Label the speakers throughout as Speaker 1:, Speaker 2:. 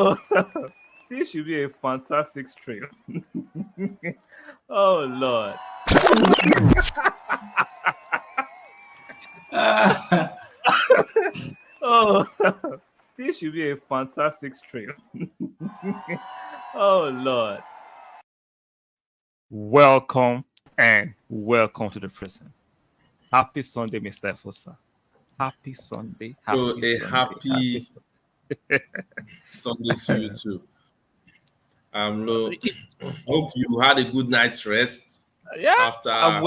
Speaker 1: Oh, this should be a fantastic stream. Oh Lord. Oh, this should be a fantastic stream. Oh Lord. Welcome to the prison. Happy Sunday, Mr. Fossa. Happy Sunday.
Speaker 2: Happy Sunday to you too. Hope you had a good night's rest.
Speaker 1: Yeah,
Speaker 2: after
Speaker 1: I'm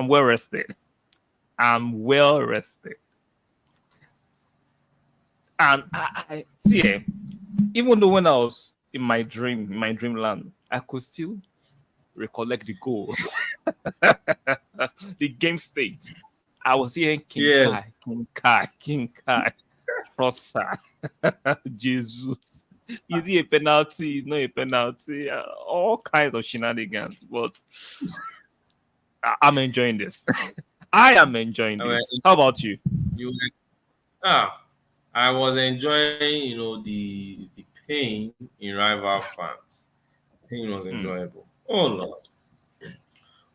Speaker 1: well rested. And I see, even though when I was in my dreamland, I could still recollect the goals, the game state. I was hearing King Kai, Trossard, Jesus. Is he a penalty? Is not a penalty? All kinds of shenanigans. But I'm enjoying this. I am enjoying this. How about you?
Speaker 2: I was enjoying, the pain in rival fans. Pain was enjoyable. Oh Lord.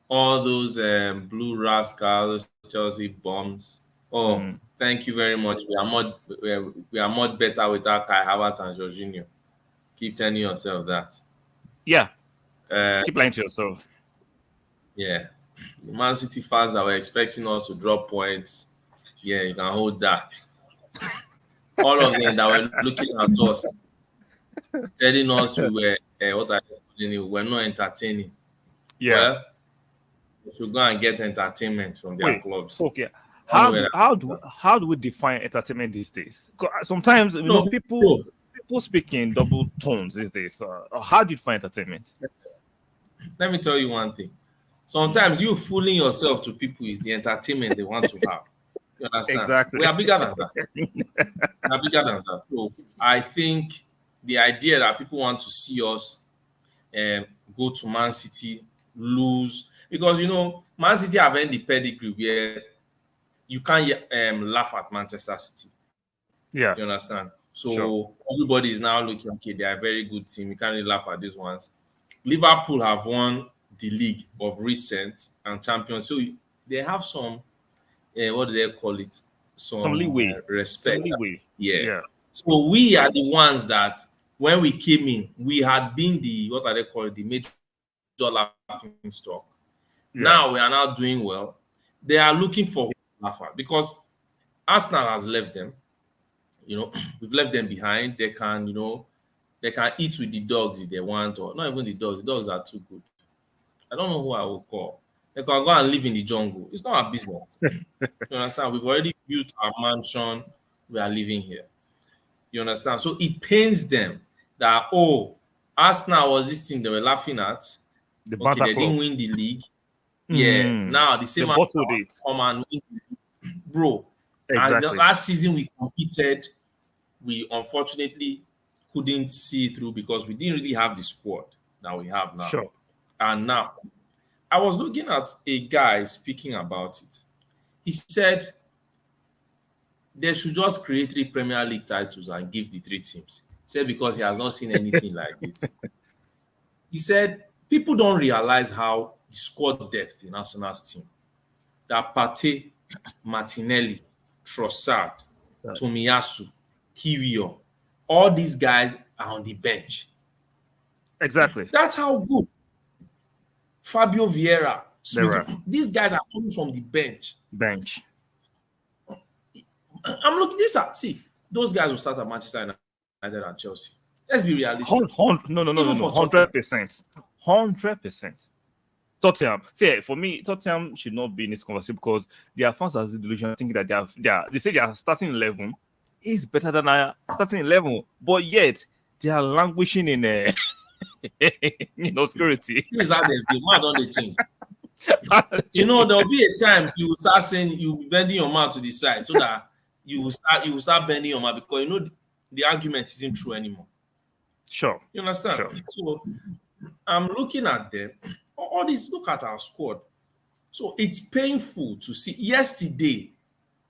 Speaker 2: All those blue rascals, Chelsea bombs. Oh, thank you very much. We are much better without Kai Havertz and Jorginho. Keep telling yourself that.
Speaker 1: Yeah. Keep lying to yourself.
Speaker 2: Yeah. The Man City fans that were expecting us to drop points, yeah, you can hold that. All of them that were looking at us, telling us we were we're not entertaining.
Speaker 1: Yeah.
Speaker 2: Well, we should go and get entertainment from their clubs.
Speaker 1: Okay. How do we define entertainment these days? Sometimes people speak in double tones these days. How do you define entertainment?
Speaker 2: Let me tell you one thing. Sometimes you fooling yourself to people is the entertainment they want to have. You understand?
Speaker 1: Exactly.
Speaker 2: We are bigger than that. So I think the idea that people want to see us go to Man City, lose, because Man City have earned the pedigree where you can't laugh at Manchester City.
Speaker 1: Yeah.
Speaker 2: You understand? So Everybody is now looking, okay, they are a very good team. You can't really laugh at these ones. Liverpool have won the league of recent and champions. So they have some, what do they call it?
Speaker 1: Some leeway.
Speaker 2: Respect.
Speaker 1: Some leeway.
Speaker 2: Yeah. So we are the ones that, when we came in, we had been the major laughing stock. Yeah. Now we are now doing well. They are looking for laugh at because Arsenal has left them. We've left them behind. They can eat with the dogs if they want, or not even the dogs. The dogs are too good. I don't know who I will call. They can go and live in the jungle. It's not our business. You understand? We've already built our mansion. We are living here. You understand? So it pains them that, Arsenal was this thing they were laughing at. They didn't win the league. Yeah. Now the same Arsenal come and win the league. Bro. Exactly. And the last season we competed, we unfortunately couldn't see it through because we didn't really have the squad that we have now.
Speaker 1: Sure.
Speaker 2: And now, I was looking at a guy speaking about it. He said they should just create 3 Premier League titles and give the 3 teams. He said because he has not seen anything like this. He said people don't realize how the squad depth in Arsenal's team. That Partey, Martinelli, Trossard, Tomiyasu, Kiwior, all these guys are on the bench.
Speaker 1: Exactly.
Speaker 2: That's how good. Fabio Vieira, these guys are coming from the bench. I'm looking this up. See, those guys will start at Manchester United and Chelsea. Let's be realistic.
Speaker 1: No. 100%. Tottenham. See, for me, Tottenham should not be in this conversation because their fans are delusional thinking that they say their starting 11 is better than our starting 11, but yet they are languishing in obscurity.
Speaker 2: This is how they play. Man, don't they change? There'll be a time you will start saying you will be bending your mouth to the side so that you will start bending your mouth because the argument isn't true anymore.
Speaker 1: Sure.
Speaker 2: You understand? Sure. So I'm looking at them. All this, look at our squad. So it's painful to see. Yesterday,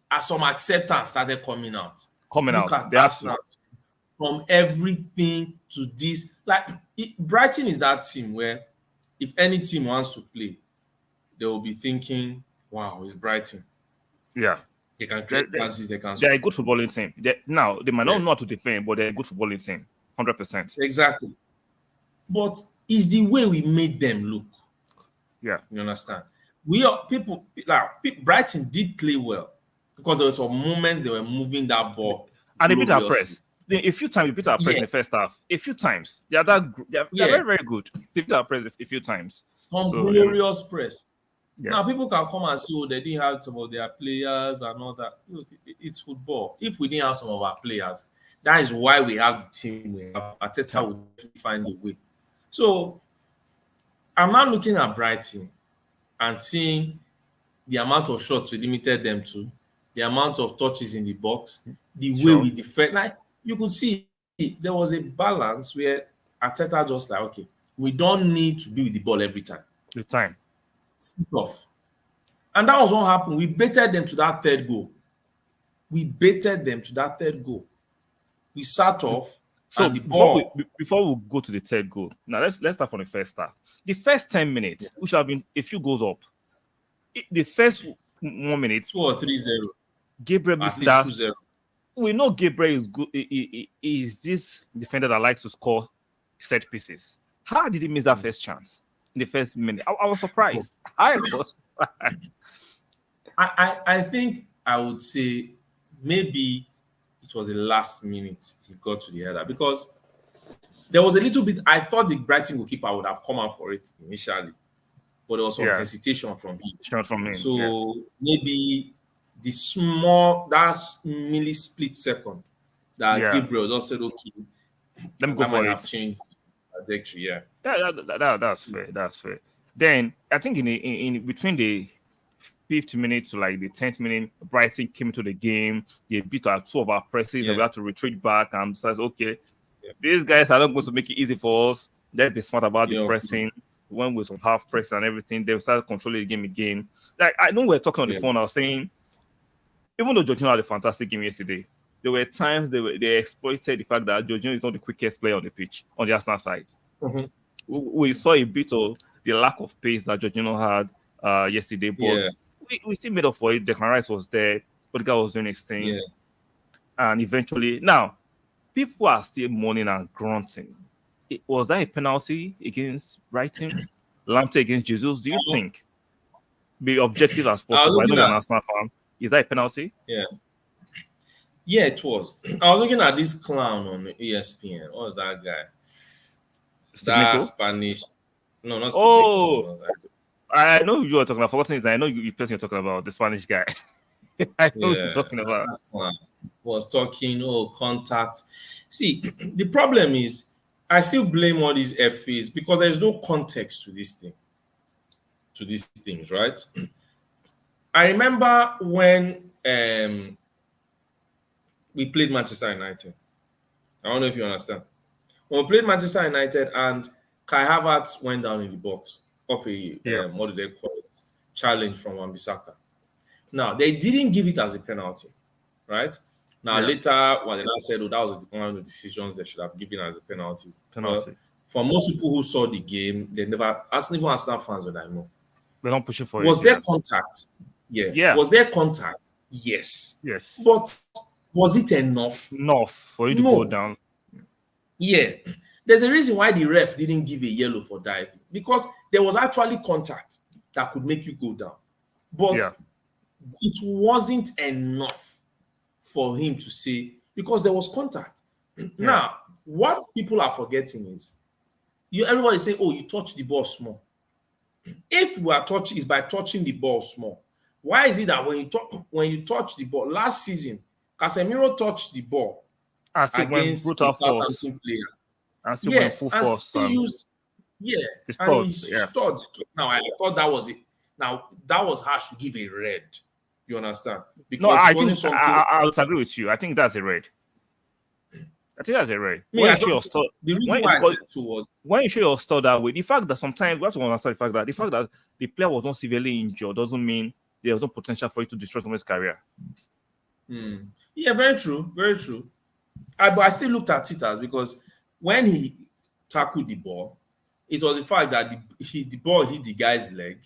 Speaker 2: as some acceptance started coming out.
Speaker 1: They have to.
Speaker 2: from everything to this. Like Brighton is that team where if any team wants to play, they will be thinking, "Wow, it's Brighton.
Speaker 1: Yeah.
Speaker 2: They can create chances. They can
Speaker 1: They're a
Speaker 2: score."
Speaker 1: good footballing team. Now, they might not
Speaker 2: Yeah.
Speaker 1: know how to defend, but they're a good footballing team. 100%.
Speaker 2: Exactly. But it's the way we made them look.
Speaker 1: Yeah.
Speaker 2: You understand? We are people like Brighton did play well because there were some moments they were moving that ball.
Speaker 1: And they beat our
Speaker 2: gloriously.
Speaker 1: press. A few times, they beat our press in the first half. A few times. They're very, very good. They beat our press a few times.
Speaker 2: Some glorious press.
Speaker 1: Yeah.
Speaker 2: Now, people can come and say, oh, they didn't have some of their players and all that. Look, it's football. If we didn't have some of our players, that is why we have the team we have. Arteta will find a way. So, I'm now looking at Brighton and seeing the amount of shots we limited them to, the amount of touches in the box, the way we defend. Like, you could see there was a balance where Arteta just like, okay, we don't need to be with the ball every time.
Speaker 1: The time.
Speaker 2: Sit off. And that was what happened. We baited them to that third goal. We sat off.
Speaker 1: So
Speaker 2: and the ball,
Speaker 1: before we go to the third goal, now let's start from the first half. The first 10 minutes, which have been a few goals up. The first 1 minute,
Speaker 2: 2 or 3-0.
Speaker 1: Gabriel
Speaker 2: At
Speaker 1: missed that.
Speaker 2: least 2-0.
Speaker 1: We know Gabriel is good. He is this defender that likes to score set pieces. How did he miss that first chance in the first minute? I was surprised. I was surprised.
Speaker 2: I think I would say maybe it was the last minute he got to the header because there was a little bit. I thought the Brighton goalkeeper would have come out for it initially, but there was some hesitation from him. So maybe the that milli-split second that Gabriel just said, "Okay,
Speaker 1: let me go for it."
Speaker 2: Have changed the trajectory.
Speaker 1: That's fair. That's fair. Then I think in between the 5th minute to like the 10th minute, Brighton came into the game. They beat two of our presses, and we had to retreat back. And says, okay, these guys are not going to make it easy for us. Let's be smart about the pressing. When with some half press and everything, they started controlling the game again. Like I know we're talking on the phone. I was saying, even though Jorginho had a fantastic game yesterday, there were times they exploited the fact that Jorginho is not the quickest player on the pitch on the Arsenal side.
Speaker 2: Mm-hmm.
Speaker 1: We saw a bit of the lack of pace that Jorginho had yesterday, but we still made up for it. Declan Rice was there, Odegaard was doing his thing, and eventually, now people are still moaning and grunting. Was that a penalty against Brighton? Lamptey against Jesus? Do you think? Be objective as possible. I know you're an Arsenal fan. Is that a penalty?
Speaker 2: Yeah, it was. I was looking at this clown on ESPN. What was that guy? That Spanish. No, not Steve.
Speaker 1: Oh, I know who you are talking about. Forgotten is I know you person you're talking about, the Spanish guy. I know who you're talking about.
Speaker 2: Was talking, contact. See, the problem is I still blame all these FAs because there's no context to this thing. To these things, right? I remember when we played Manchester United. I don't know if you understand. When we played Manchester United and Kai Havertz went down in the box of a what do they call it? Challenge from Wan-Bissaka. Now they didn't give it as a penalty, right? Now later when they said, that was one of the decisions they should have given as a penalty. For most people who saw the game, they never, even Arsenal fans would I know.
Speaker 1: They don't push it for
Speaker 2: Was there contact? Yeah. Was there contact? Yes. But was it enough?
Speaker 1: Enough for you to go down.
Speaker 2: Yeah. There's a reason why the ref didn't give a yellow for diving because there was actually contact that could make you go down. But it wasn't enough for him to say because there was contact. Now, what people are forgetting is everybody say, you touched the ball small. If we are touching, it's by touching the ball small. Why is it that when you touch the ball last season, Casemiro touched the ball against the Southampton player?
Speaker 1: And still went full force.
Speaker 2: And he stood. Now I thought that was it. Now that was harsh to give a red. You understand?
Speaker 1: Because I would agree with you. I think that's a red.
Speaker 2: The reason why I said two was
Speaker 1: when you show your store that way, the fact that sometimes we have to understand the fact that the player was not severely injured doesn't mean there was no potential for it to destroy someone's career.
Speaker 2: Yeah, very true. Very true. But I still looked at it as because when he tackled the ball, it was the fact that the ball hit the guy's leg,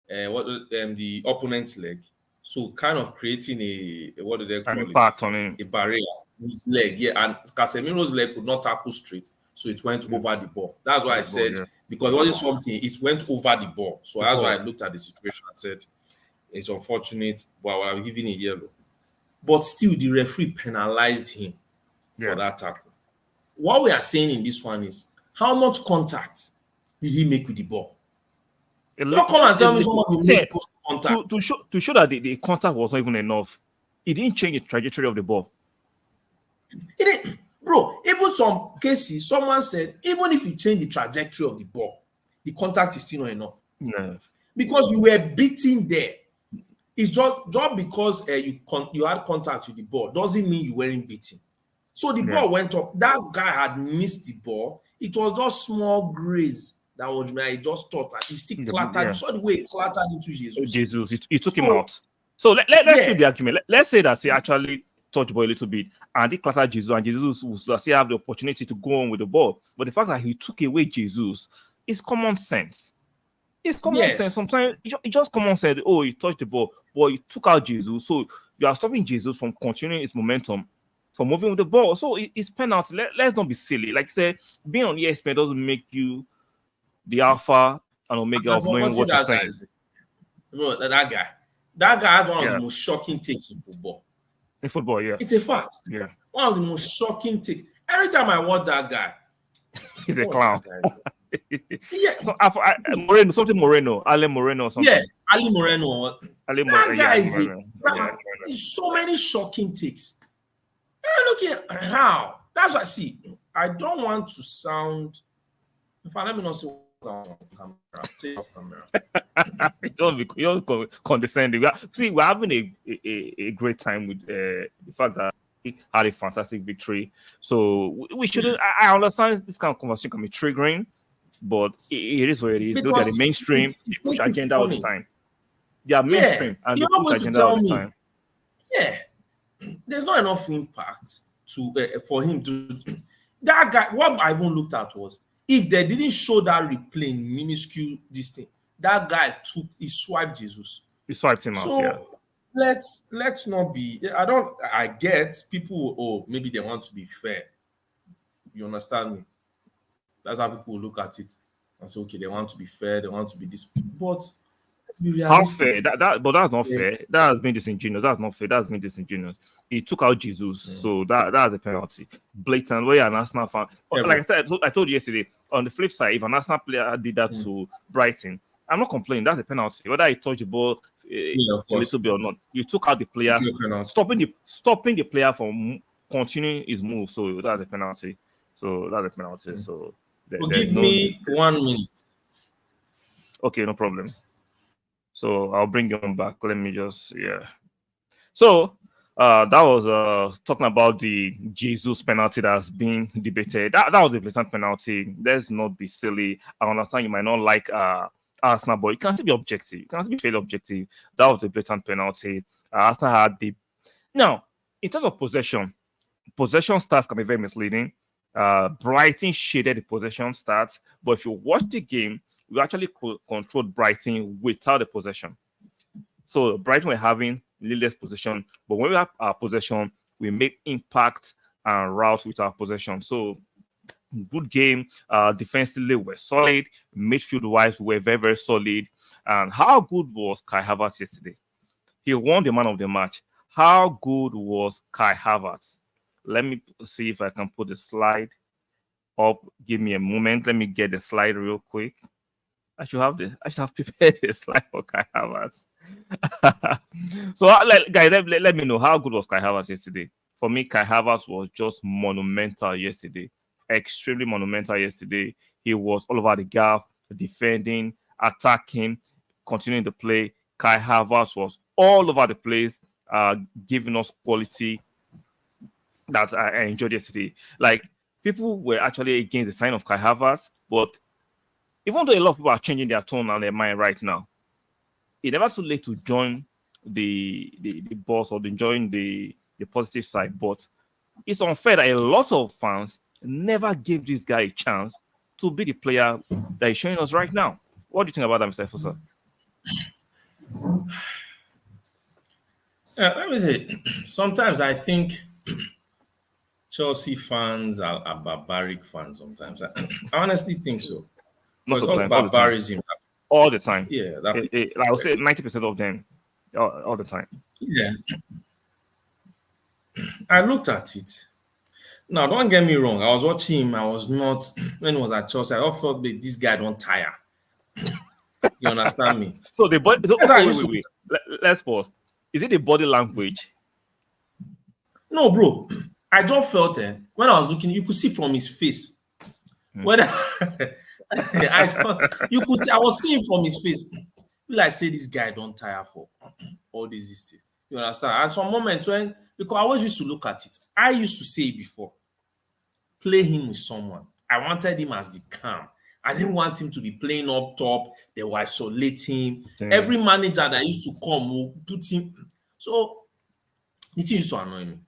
Speaker 2: the opponent's leg, so kind of creating a what do they call it?
Speaker 1: Impact on him.
Speaker 2: A barrier. His leg, yeah, and Casemiro's leg could not tackle straight, so it went over the ball. That's why I said because it wasn't something, it went over the ball. So that's why I looked at the situation and said it's unfortunate, but I'm giving a yellow. But still, the referee penalized him for that tackle. What we are saying in this one is how much contact did he make with the ball? Don't come and tell me someone who made contact.
Speaker 1: To show that the contact was not even enough, it didn't change the trajectory of the ball.
Speaker 2: It didn't, bro. Even some cases, someone said, even if you change the trajectory of the ball, the contact is still not enough.
Speaker 1: No.
Speaker 2: Because you were beaten there. It's just because you had contact with the ball doesn't mean you weren't beaten. So the ball went up. That guy had missed the ball. It was just small graze that was I just thought that he still clattered. You saw the way it clattered into Jesus.
Speaker 1: He took him out. So let's make the argument. Let's say that he actually touched the ball a little bit and he clattered Jesus, and Jesus will still have the opportunity to go on with the ball. But the fact that he took away Jesus is common sense. It's common sense. Sometimes it's just common sense. Oh, he touched the ball, but he took out Jesus. So you are stopping Jesus from continuing his momentum, from moving with the ball. So it's penalty. Let's not be silly. Like I said, being on ESPN doesn't make you the alpha and omega of knowing what you're saying.
Speaker 2: Bro, that guy has one of the most shocking takes in football.
Speaker 1: In football, yeah.
Speaker 2: It's a fact.
Speaker 1: Yeah.
Speaker 2: One of the most shocking takes. Every time I watch that guy,
Speaker 1: he's a clown. So Moreno, Ali Moreno or something.
Speaker 2: Yeah, Ali Moreno. That guy is There's so many shocking takes. Look at how. That's what I see. I don't want to sound. In fact, let me not say on camera. Take off camera.
Speaker 1: You're condescending. We're having a great time with the fact that he had a fantastic victory. So we shouldn't. I understand this kind of conversation can be triggering, but it is what it is. They're the mainstream. They push agenda all the time. They are mainstream and they push agenda all the time.
Speaker 2: Yeah, there's not enough impact for him to. That guy. What I even looked at was if they didn't show that replay in minuscule this thing, that guy he swiped Jesus.
Speaker 1: He swiped him out.
Speaker 2: So let's not be. I get people. Maybe they want to be fair. You understand me? That's how people look at it and say, okay, they want to be fair, they want to be this, but let's be realistic.
Speaker 1: How fair? But that's not fair. That has been disingenuous. That's not fair. That's been disingenuous. He took out Jesus, so that's a penalty. Blatant. Where you're an Arsenal fan, like I said, I told you yesterday. On the flip side, if an Arsenal player did that to Brighton, I'm not complaining. That's a penalty. Whether he touched the ball a little bit or not, you took out the player, stopping the player from continuing his move. So that's a penalty. So.
Speaker 2: Give me 1 minute.
Speaker 1: Okay, no problem. So I'll bring you on back. Let me just So that was talking about the Jesus penalty that's being debated. That was a blatant penalty. Let's not be silly. I understand you might not like Arsenal, but you can still be objective. You can still be fairly objective. That was a blatant penalty. Arsenal had now in terms of possession stats can be very misleading. Brighton shaded the possession stats, but if you watch the game, we actually controlled Brighton without the possession. So Brighton were having less possession, but when we have our possession, we make impact and routes with our possession. So good game. Defensively, we're solid. Midfield-wise, we're very, very solid. And how good was Kai Havertz yesterday? He won the man of the match. How good was Kai Havertz? Let me see if I can put the slide up. Give me a moment. Let me get the slide real quick. I should have prepared a slide for Kai Havertz. So, guys, let me know how good was Kai Havertz yesterday. For me, Kai Havertz was just monumental yesterday. Extremely monumental yesterday. He was all over the gap, defending, attacking, continuing to play. Kai Havertz was all over the place, giving us quality that I enjoyed yesterday. Like, people were actually against the sign of Kai Havertz, but even though a lot of people are changing their tone and their mind right now, it's never too late to join the boss or to join the positive side. But it's unfair that a lot of fans never gave this guy a chance to be the player that he's showing us right now. What do you think about that, Mr. Fosa?
Speaker 2: Let me say, sometimes I think Chelsea fans are barbaric fans sometimes. I honestly think so.
Speaker 1: Not
Speaker 2: Because
Speaker 1: sometimes,
Speaker 2: of
Speaker 1: all the time.
Speaker 2: barbarism.
Speaker 1: All the time.
Speaker 2: Yeah,
Speaker 1: I would say 90% of them, all the time.
Speaker 2: yeah. I looked at it. Now, don't get me wrong. I was watching him. I was not, when he was at Chelsea, I all felt that this guy don't tire. You understand me?
Speaker 1: So the body. So,
Speaker 2: That's how I
Speaker 1: okay,
Speaker 2: used to
Speaker 1: wait. Let's pause. Is it the body language?
Speaker 2: No, bro. I just felt when I was looking, you could see from his face. Whether you could see, I was seeing from his face. Will I say this guy don't tire for all this? You understand? And some moments when, because I always used to look at it. I used to say it before. Play him with someone. I wanted him as the calm. I didn't want him to be playing up top. They will isolate him.
Speaker 1: Damn.
Speaker 2: Every manager that used to come will put him. So it used to annoy me.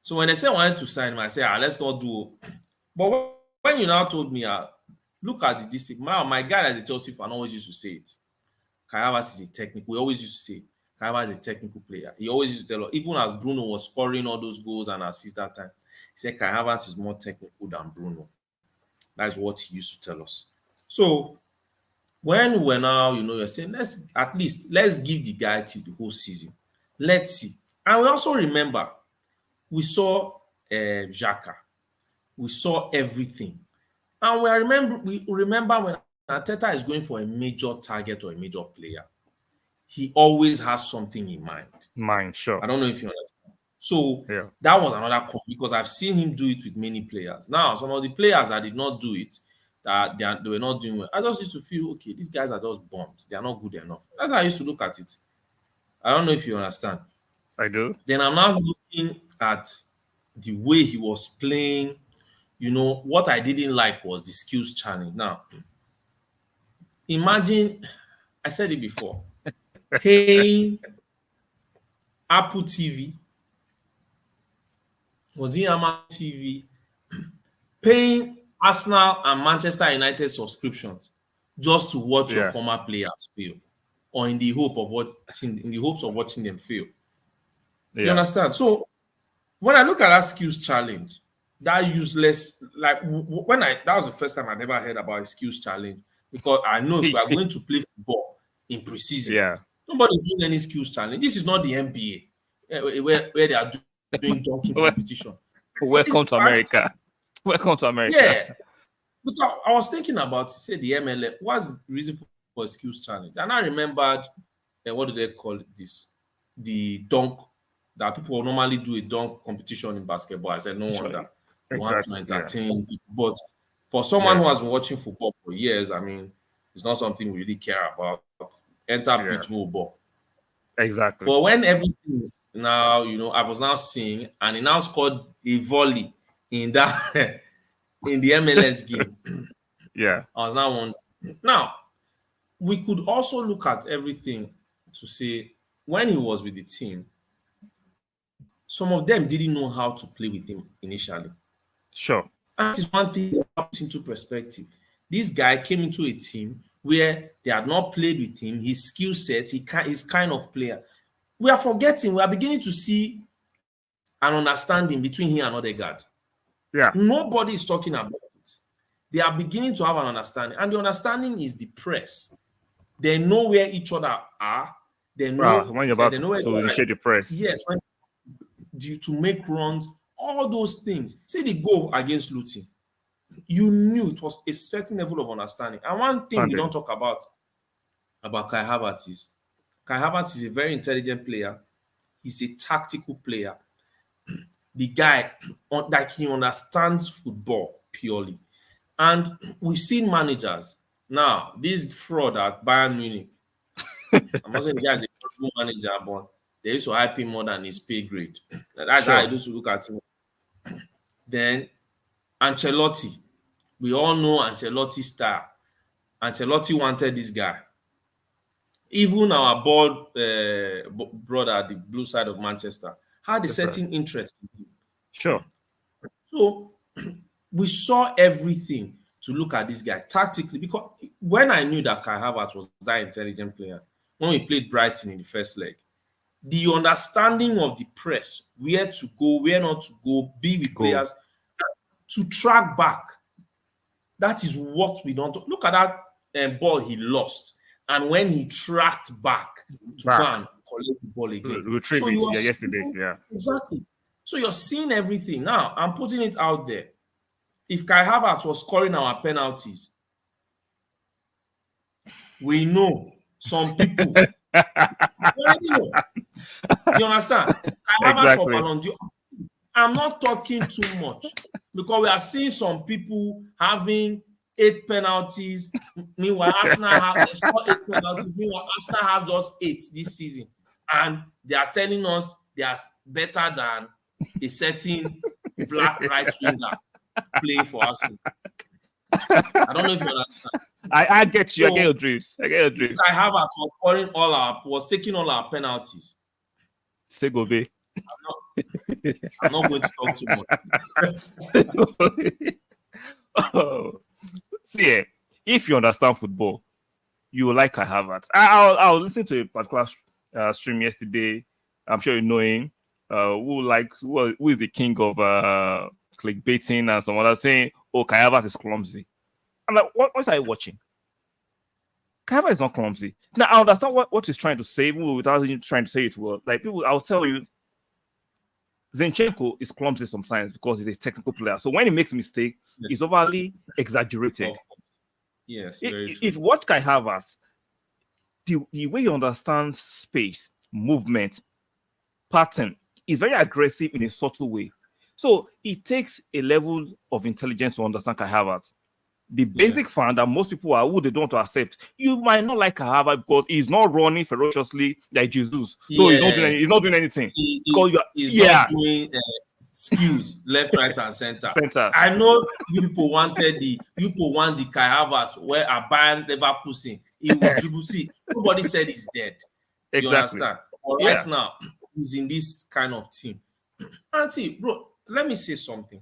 Speaker 2: So when they said I wanted to sign him, I said, let's not do. But when you now told me, look at the district. My guy as a Chelsea fan always used to say it. Kai Havertz is a technical. We always used to say Kai Havertz is a technical player. He always used to tell us, even as Bruno was scoring all those goals and assists that time, he said Kai Havertz is more technical than Bruno. That's what he used to tell us. So when we're now, you're saying, let's give the guy till the whole season. Let's see. And we also remember, we saw Xhaka. We saw everything. And we remember when Arteta is going for a major target or a major player, he always has something in mind.
Speaker 1: Sure.
Speaker 2: I don't know if you understand. So
Speaker 1: yeah.
Speaker 2: That was another call because I've seen him do it with many players. Now, some of the players that did not do it, that they were not doing well, I just used to feel, okay, these guys are just bums. They are not good enough. That's how I used to look at it. I don't know if you understand.
Speaker 1: I do.
Speaker 2: Then I'm now looking at the way he was playing. What I didn't like was the skills challenge. Now, imagine, I said it before, paying Apple TV, was it Amazon TV, paying Arsenal and Manchester United subscriptions just to watch your former players fail, or in the hopes of watching them fail. Yeah. You understand? So when I look at that skills challenge, that useless, like that was the first time I never heard about a skills challenge, because I know if we are going to play football in preseason, nobody's doing any skills challenge. This is not the NBA where they are doing dunking competition.
Speaker 1: Welcome to America. Welcome to America.
Speaker 2: Yeah. Because I was thinking about, say, the MLF. What's the reason for a skills challenge? And I remembered, what do they call this? The dunk, that people normally do a dunk competition in basketball. I said, no wonder. You want to entertain people. But for someone who has been watching football for years, I mean, it's not something we really care about. Enter pitch, move ball.
Speaker 1: Exactly.
Speaker 2: But when everything now, I was now seeing, and he now scored a volley in that in the MLS game.
Speaker 1: Yeah.
Speaker 2: I was now wondering. Now, we could also look at everything to say, when he was with the team, some of them didn't know how to play with him initially.
Speaker 1: Sure.
Speaker 2: And that is one thing that puts into perspective. This guy came into a team where they had not played with him, his skill set, his kind of player. We are beginning to see an understanding between him and Odegaard.
Speaker 1: Yeah.
Speaker 2: Nobody is talking about it. They are beginning to have an understanding. And the understanding is the press. They know where each other are. They know
Speaker 1: when you're about to initiate the press.
Speaker 2: Yes, to make runs, all those things. See the goal against Luton. You knew it was a certain level of understanding. And one thing we don't talk about Kai Havertz is a very intelligent player. He's a tactical player. The guy, like, he understands football purely. And we've seen managers. Now, this fraud at Bayern Munich, I'm not saying the guy is a good manager, but they used to hype him more than his pay grade. That's how I used to look at him. Then, Ancelotti. We all know Ancelotti's style. Ancelotti wanted this guy. Even our brother at the blue side of Manchester had a certain interest in him.
Speaker 1: Sure.
Speaker 2: So we saw everything to look at this guy tactically, because when I knew that Kai Havertz was that intelligent player, when we played Brighton in the first leg, the understanding of the press, where to go, where not to go, be with players, to track back. That is what we don't look at. That ball he lost, and when he tracked back to go and collect the ball again.
Speaker 1: Retrieve it yesterday. Yeah.
Speaker 2: Exactly. So you're seeing everything. Now, I'm putting it out there. If Kai Havertz was scoring our penalties, we know some people. You understand? Kai Havertz for Ballon d'Or. I'm not talking too much because we are seeing some people having 8 penalties. Meanwhile, Arsenal have 8 penalties. Meanwhile, Arsenal have just 8 this season. And they are telling us they are better than a certain black right winger playing for Arsenal. I don't know if you understand.
Speaker 1: I get you. So, I get your dreams.
Speaker 2: Kai Havertz was taking all our penalties.
Speaker 1: Say go be.
Speaker 2: I'm not going to talk too
Speaker 1: much. See, if you understand football, you will like Kai Havertz. I'll listen to a particular stream yesterday. I'm sure you know him. Who is the king of clickbaiting and some other saying, "Oh, Kai Havertz is clumsy." I'm like, what are you watching? Kai Havertz is not clumsy. Now I understand what he's trying to say without even trying to say it well. Like people, I'll tell you, Zinchenko is clumsy sometimes because he's a technical player. So when he makes a mistake, he's overly exaggerated.
Speaker 2: Yes,
Speaker 1: if you watch Kai Havertz, the way he understands space, movement, pattern, is very aggressive in a subtle way. So it takes a level of intelligence to understand Kai Havertz. The basic fan that most people are who they don't want to accept, you might not like Kai Havertz because he's not running ferociously like Jesus. So he's not doing anything.
Speaker 2: He's not doing skills left, right, and center. I know you people want the Kai Havertz where I ban Leverkusen. He will dribble. See, nobody said he's dead.
Speaker 1: Exactly.
Speaker 2: You understand? But right now, he's in this kind of team. And see, bro, let me say something.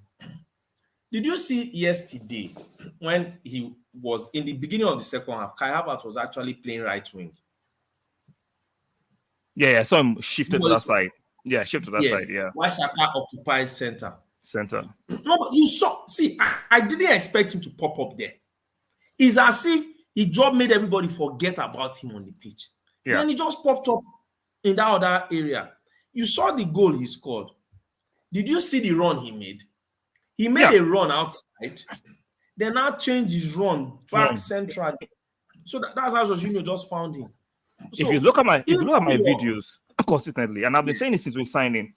Speaker 2: Did you see yesterday when he was in the beginning of the second half, Kai Havertz was actually playing right wing?
Speaker 1: Yeah, I saw him shifted to that side. Yeah, shift to that side, yeah.
Speaker 2: Why Saka occupies center?
Speaker 1: No,
Speaker 2: but you saw, see, I didn't expect him to pop up there. It's as if his job made everybody forget about him on the pitch. Yeah. Then he just popped up in that other area. You saw the goal he scored. Did you see the run he made? He made a run outside, then now changed his run back central. So that's how Jorginho just found him. So,
Speaker 1: if you look at my videos consistently, and I've been saying this since we signed in,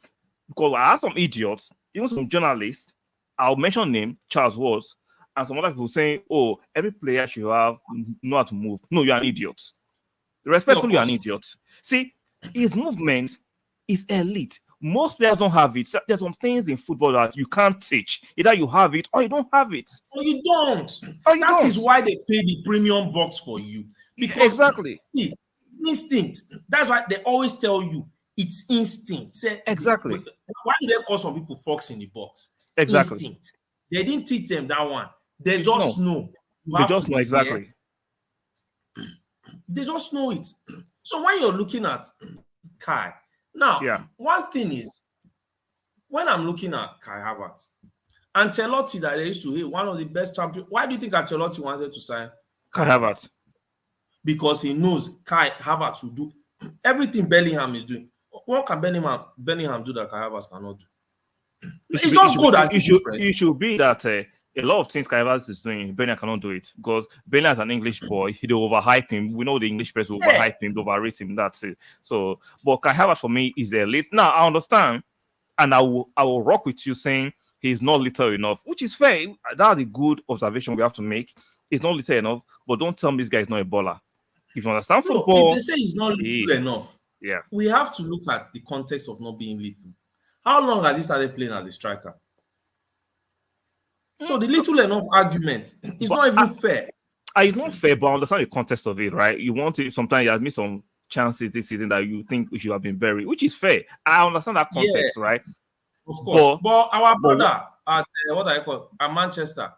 Speaker 1: because I had some idiots, even some journalists, I'll mention name, Charles Watts, and some other people saying, "Oh, every player should know how to move." No, you're an idiot. Respectfully, you're an idiot. See, his movement is elite. Most players don't have it. There's some things in football that you can't teach. Either you have it or you don't have it.
Speaker 2: Or you don't. That is why they pay the premium box for you. Because
Speaker 1: exactly.
Speaker 2: See, it's instinct. That's why they always tell you it's instinct. Say,
Speaker 1: exactly.
Speaker 2: Why do they call some people fox in the box?
Speaker 1: Exactly.
Speaker 2: Instinct. They didn't teach them that one. They just know.
Speaker 1: They just know exactly.
Speaker 2: They just know it. So when you're looking at Kai, now, one thing is, when I'm looking at Kai Havertz, Ancelotti that they used to hate, one of the best champions, why do you think Ancelotti wanted to sign
Speaker 1: Kai Havertz?
Speaker 2: Because he knows Kai Havertz will do everything Bellingham is doing. What can Bellingham do that Kai Havertz cannot do? It's just good as
Speaker 1: it should be that a lot of things Kai Havertz is doing, Bellingham cannot do it because Bellingham is an English boy. They overhype him. We know the English press will overhype him, overrate him. That's it. So, but Kai Havertz for me is elite. Now I understand, and I will rock with you saying he's not little enough, which is fair. That's a good observation we have to make. He's not little enough, but don't tell me this guy is not a baller. If you understand football,
Speaker 2: if they say he's not little enough, we have to look at the context of not being little. How long has he started playing as a striker? So the little enough argument is not even fair.
Speaker 1: It's not fair, but I understand the context of it, right? You want to sometimes you have missed some chances this season that you think we should have been buried, which is fair. I understand that context, right?
Speaker 2: Of course. But our brother at what I call at Manchester,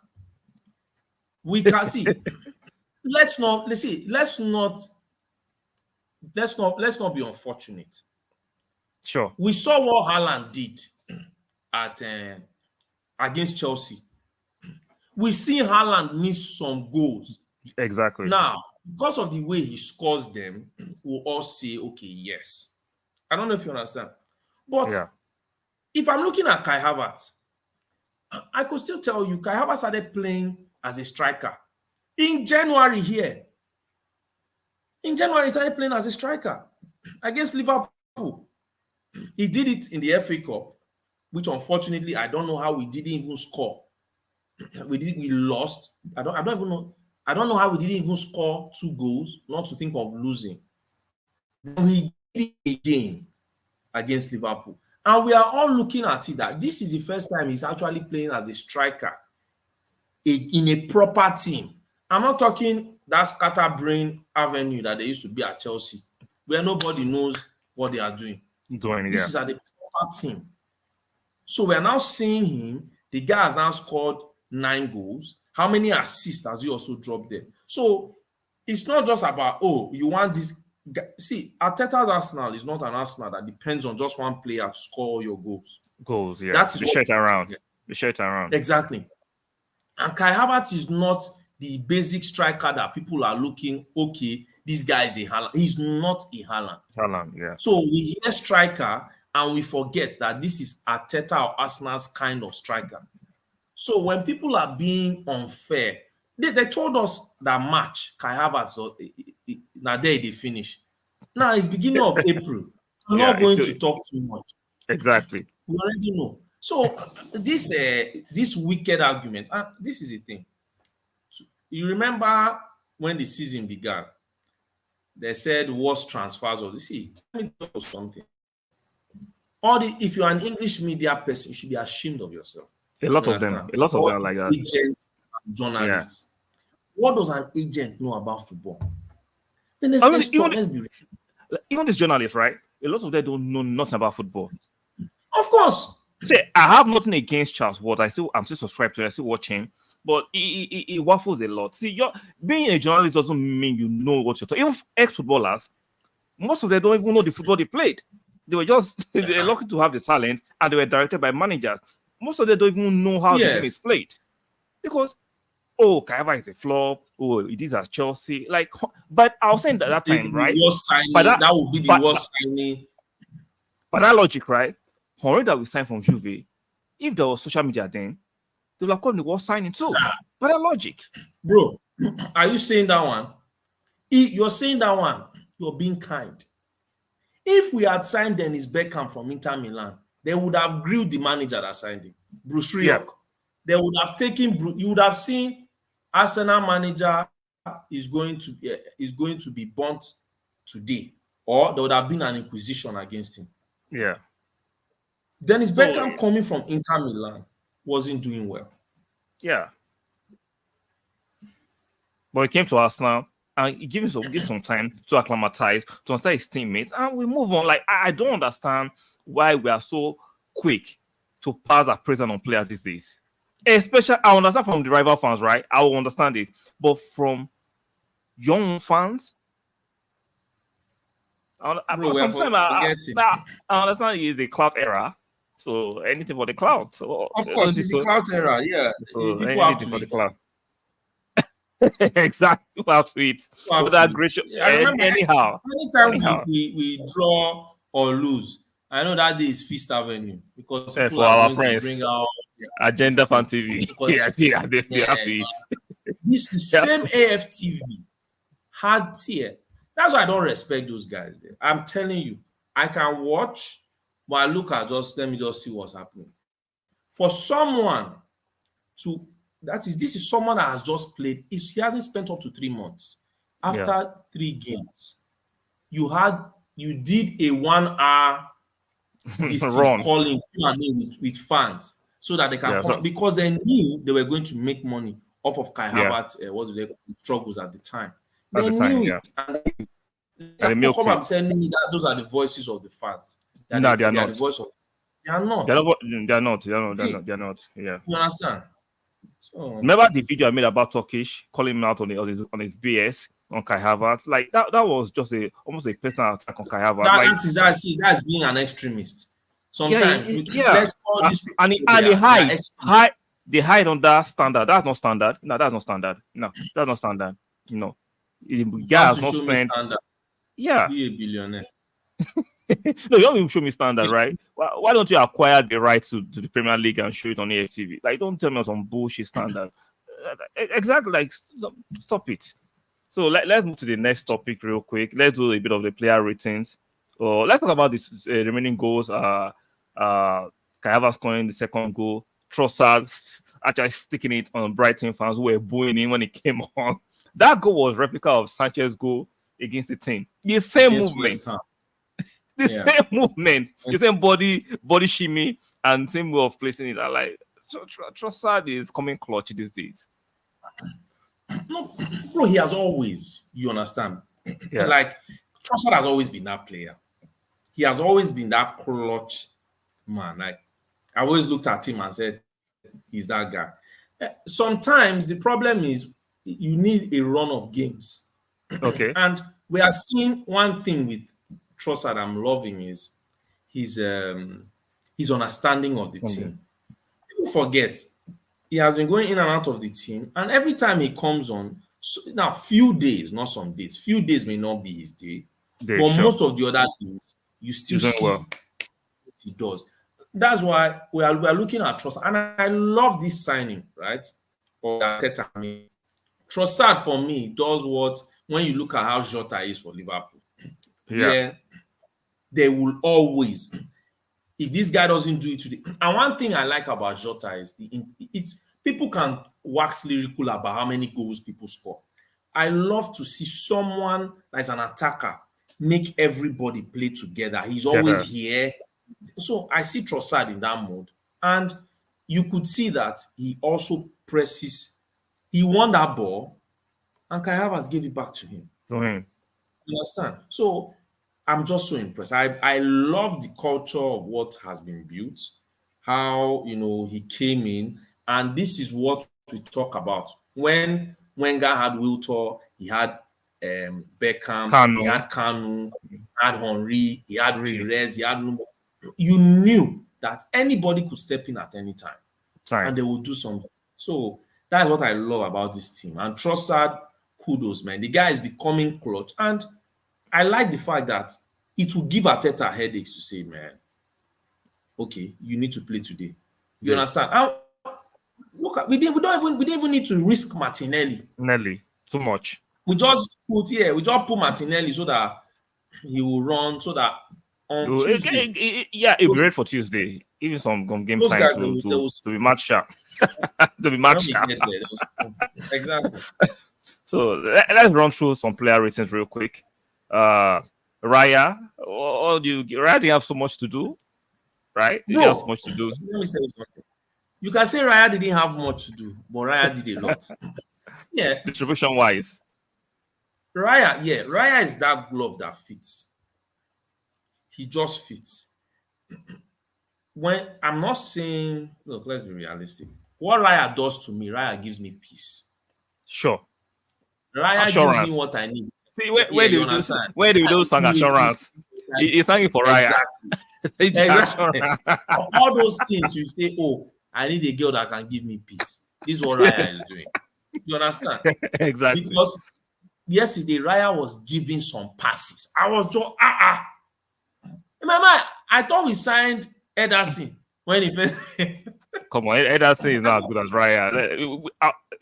Speaker 2: we can see. Let's not be unfortunate.
Speaker 1: Sure.
Speaker 2: We saw what Haaland did at against Chelsea. We've seen Haaland miss some goals.
Speaker 1: Exactly.
Speaker 2: Now, because of the way he scores them, we'll all say, okay, yes. I don't know if you understand. But if I'm looking at Kai Havertz, I could still tell you Kai Havertz started playing as a striker. In January here. In January, he started playing as a striker against Liverpool. He did it in the FA Cup, which unfortunately, I don't know how we didn't even score. We lost. I don't even know. I don't know how we didn't even score 2 goals, not to think of losing. We did it again against Liverpool. And we are all looking at it that this is the first time he's actually playing as a striker in a proper team. I'm not talking that scatterbrain avenue that they used to be at Chelsea, where nobody knows what they are doing. This is at a proper team. So we are now seeing him. The guy has now scored 9 goals. How many assists has he also dropped there? So it's not just about, oh, you want this. See, Arteta's Arsenal is not an Arsenal that depends on just one player to score all your goals.
Speaker 1: Yeah. That's the shirt around.
Speaker 2: Yeah.
Speaker 1: The shirt around.
Speaker 2: Exactly. And Kai Havertz is not the basic striker that people are looking, okay, this guy is a Haaland. He's not a Haaland.
Speaker 1: Haaland, yeah.
Speaker 2: So we hear striker and we forget that this is Arteta or Arsenal's kind of striker. So when people are being unfair, they told us that match, Kai Havertz, now there they finish. Now it's beginning of April. I'm not going to talk too much.
Speaker 1: Exactly.
Speaker 2: We already know. So this wicked argument, and this is the thing. You remember when the season began, they said worst transfers of the season. Let me tell you something. If you're an English media person, you should be ashamed of yourself.
Speaker 1: A lot of them are like that.
Speaker 2: Agents, journalists. What does an agent know about football? Then
Speaker 1: even these journalists, right? A lot of them don't know nothing about football.
Speaker 2: Of course.
Speaker 1: See, I have nothing against Charles Ward. I'm still subscribed to it. I still watch him. But he waffles a lot. See, being a journalist doesn't mean you know what you're talking. Even ex-footballers, most of them don't even know the football they played. They were just they're lucky to have the talent, and they were directed by managers. Most of them don't even know how the game is played. Because, Kai Havertz is a flop. It is at Chelsea. But I was saying that time, right?
Speaker 2: That would be the worst signing.
Speaker 1: But that logic, right? Henry that we signed from Juve, if there was social media then, they would have called the worst signing too. But that logic.
Speaker 2: Bro, are you saying that one? If you're saying that one, you're being kind. If we had signed Dennis Beckham from Inter Milan, they would have grilled the manager that signed him, Bruce Rioch. Yeah. They would have taken. You would have seen Arsenal manager is going to be burnt today, or there would have been an inquisition against him.
Speaker 1: Yeah.
Speaker 2: Dennis Beckham coming from Inter Milan wasn't doing well.
Speaker 1: Yeah. But he came to Arsenal and he gave some time to acclimatize, to understand his teammates, and we move on. I don't understand why we are so quick to pass our present on players these days. Especially, I understand from the rival fans, right? I will understand it. But from young fans, I understand it is a cloud era. So anything for the cloud. So
Speaker 2: of course, it's the cloud era, yeah.
Speaker 1: So people have to for the cloud. Exactly, people have to eat. Without gracious, anyhow.
Speaker 2: Anytime we draw or lose, I know that day is Feast Avenue because
Speaker 1: for our friends, bring out Agenda Fan TV. They have to eat.
Speaker 2: This same AFTV had here. That's why I don't respect those guys there. I'm telling you, I can watch. But I look at let me just see what's happening. For someone this is someone that has just played. He hasn't spent up to 3 months. After 3 games, you did a 1 hour calling with fans so that they can come because they knew they were going to make money off of Kai Havertz. What do they call struggles at the time? They knew it. And they come up telling me that those are the voices of the fans.
Speaker 1: No, they are not.
Speaker 2: The voice of They are not.
Speaker 1: They're not.
Speaker 2: See,
Speaker 1: They're not. Yeah.
Speaker 2: you understand? So
Speaker 1: Remember the video I made about Turkish, calling him out on his BS on Kai Havertz? Like that was just almost a personal attack on Kai Havertz. Like
Speaker 2: that's being an extremist.
Speaker 1: yeah,
Speaker 2: Sometimes
Speaker 1: yeah.
Speaker 2: let's call this
Speaker 1: And they hide on that standard. That's not standard. No, that's not standard. No, that's not standard. No. The guy has not spent. Yeah.
Speaker 2: Be a billionaire.
Speaker 1: No, you don't even show me standard, right? Why don't you acquire the rights to the Premier League and show it on AFTV? Like, don't tell me some bullshit standard. Exactly, like, stop it. So let's move to the next topic real quick. Let's do a bit of the player ratings. Let's talk about the remaining goals. Kai Havertz scoring the second goal. Trossard actually sticking it on Brighton fans who were booing him when he came on. That goal was replica of Sanchez's goal against the team. The same movement. The same movement, the same body shimmy, and same way of placing it. I like Trossard is coming clutch these days.
Speaker 2: No, bro, he has always, you understand?
Speaker 1: Yeah.
Speaker 2: Like Trossard has always been that player. He has always been that clutch man. Like I always looked at him and said, he's that guy. Sometimes the problem is you need a run of games.
Speaker 1: Okay.
Speaker 2: And we are seeing one thing with Trossard I'm loving is his understanding of the team. People forget he has been going in and out of the team, and every time he comes on, now few days, not some days, few days may not be his day, but most of the other days you still see what he does. That's why we are looking at Trossard, and I love this signing, right? Trossard for me does what when you look at how Jota is for Liverpool. Yeah, they will always, if this guy doesn't do it today. And one thing I like about Jota is it's people can wax lyrical about how many goals people score. I love to see someone that's an attacker make everybody play together. He's always here. So I see Trossard in that mode, and you could see that he also presses. He won that ball, and Kai Havertz gave it back to him. You understand? So I'm just so impressed. I love the culture of what has been built, how he came in, and this is what we talk about. When Wenger had Wiltor, he had Beckham, he had Kanu, he had Henry, he had Perez, he had Lumbo. You knew that anybody could step in at any time. And they would do something. So that's what I love about this team. And Trossard, kudos, man. The guy is becoming clutch, and I like the fact that it will give Arteta headaches to say, man, okay, you need to play today. You understand? And look, we didn't even need to risk Martinelli.
Speaker 1: Too much.
Speaker 2: We just put Martinelli so that he will run, so that on Tuesday.
Speaker 1: It'll be ready for Tuesday. Even some game time to be match sharp. To be match sharp.
Speaker 2: Exactly.
Speaker 1: So let's run through some player ratings real quick. Raya, Raya didn't have so much to do, right? He didn't have so much to do.
Speaker 2: Let me say something. You can say Raya didn't have much to do, but Raya did a lot. Yeah.
Speaker 1: Distribution wise.
Speaker 2: Raya is that glove that fits. He just fits. When I'm not saying, look, let's be realistic. What Raya does to me, Raya gives me peace.
Speaker 1: Sure.
Speaker 2: Raya gives me what I need.
Speaker 1: See, where do we do some assurance? He's hanging for Raya.
Speaker 2: Exactly. All those things you say, oh, I need a girl that can give me peace. This is what Raya is doing. You understand?
Speaker 1: Exactly.
Speaker 2: Because yesterday, Raya was giving some passes. I was just, In my mind, I thought we signed Ederson when he first.
Speaker 1: Come on, Ederson is not as good as Raya.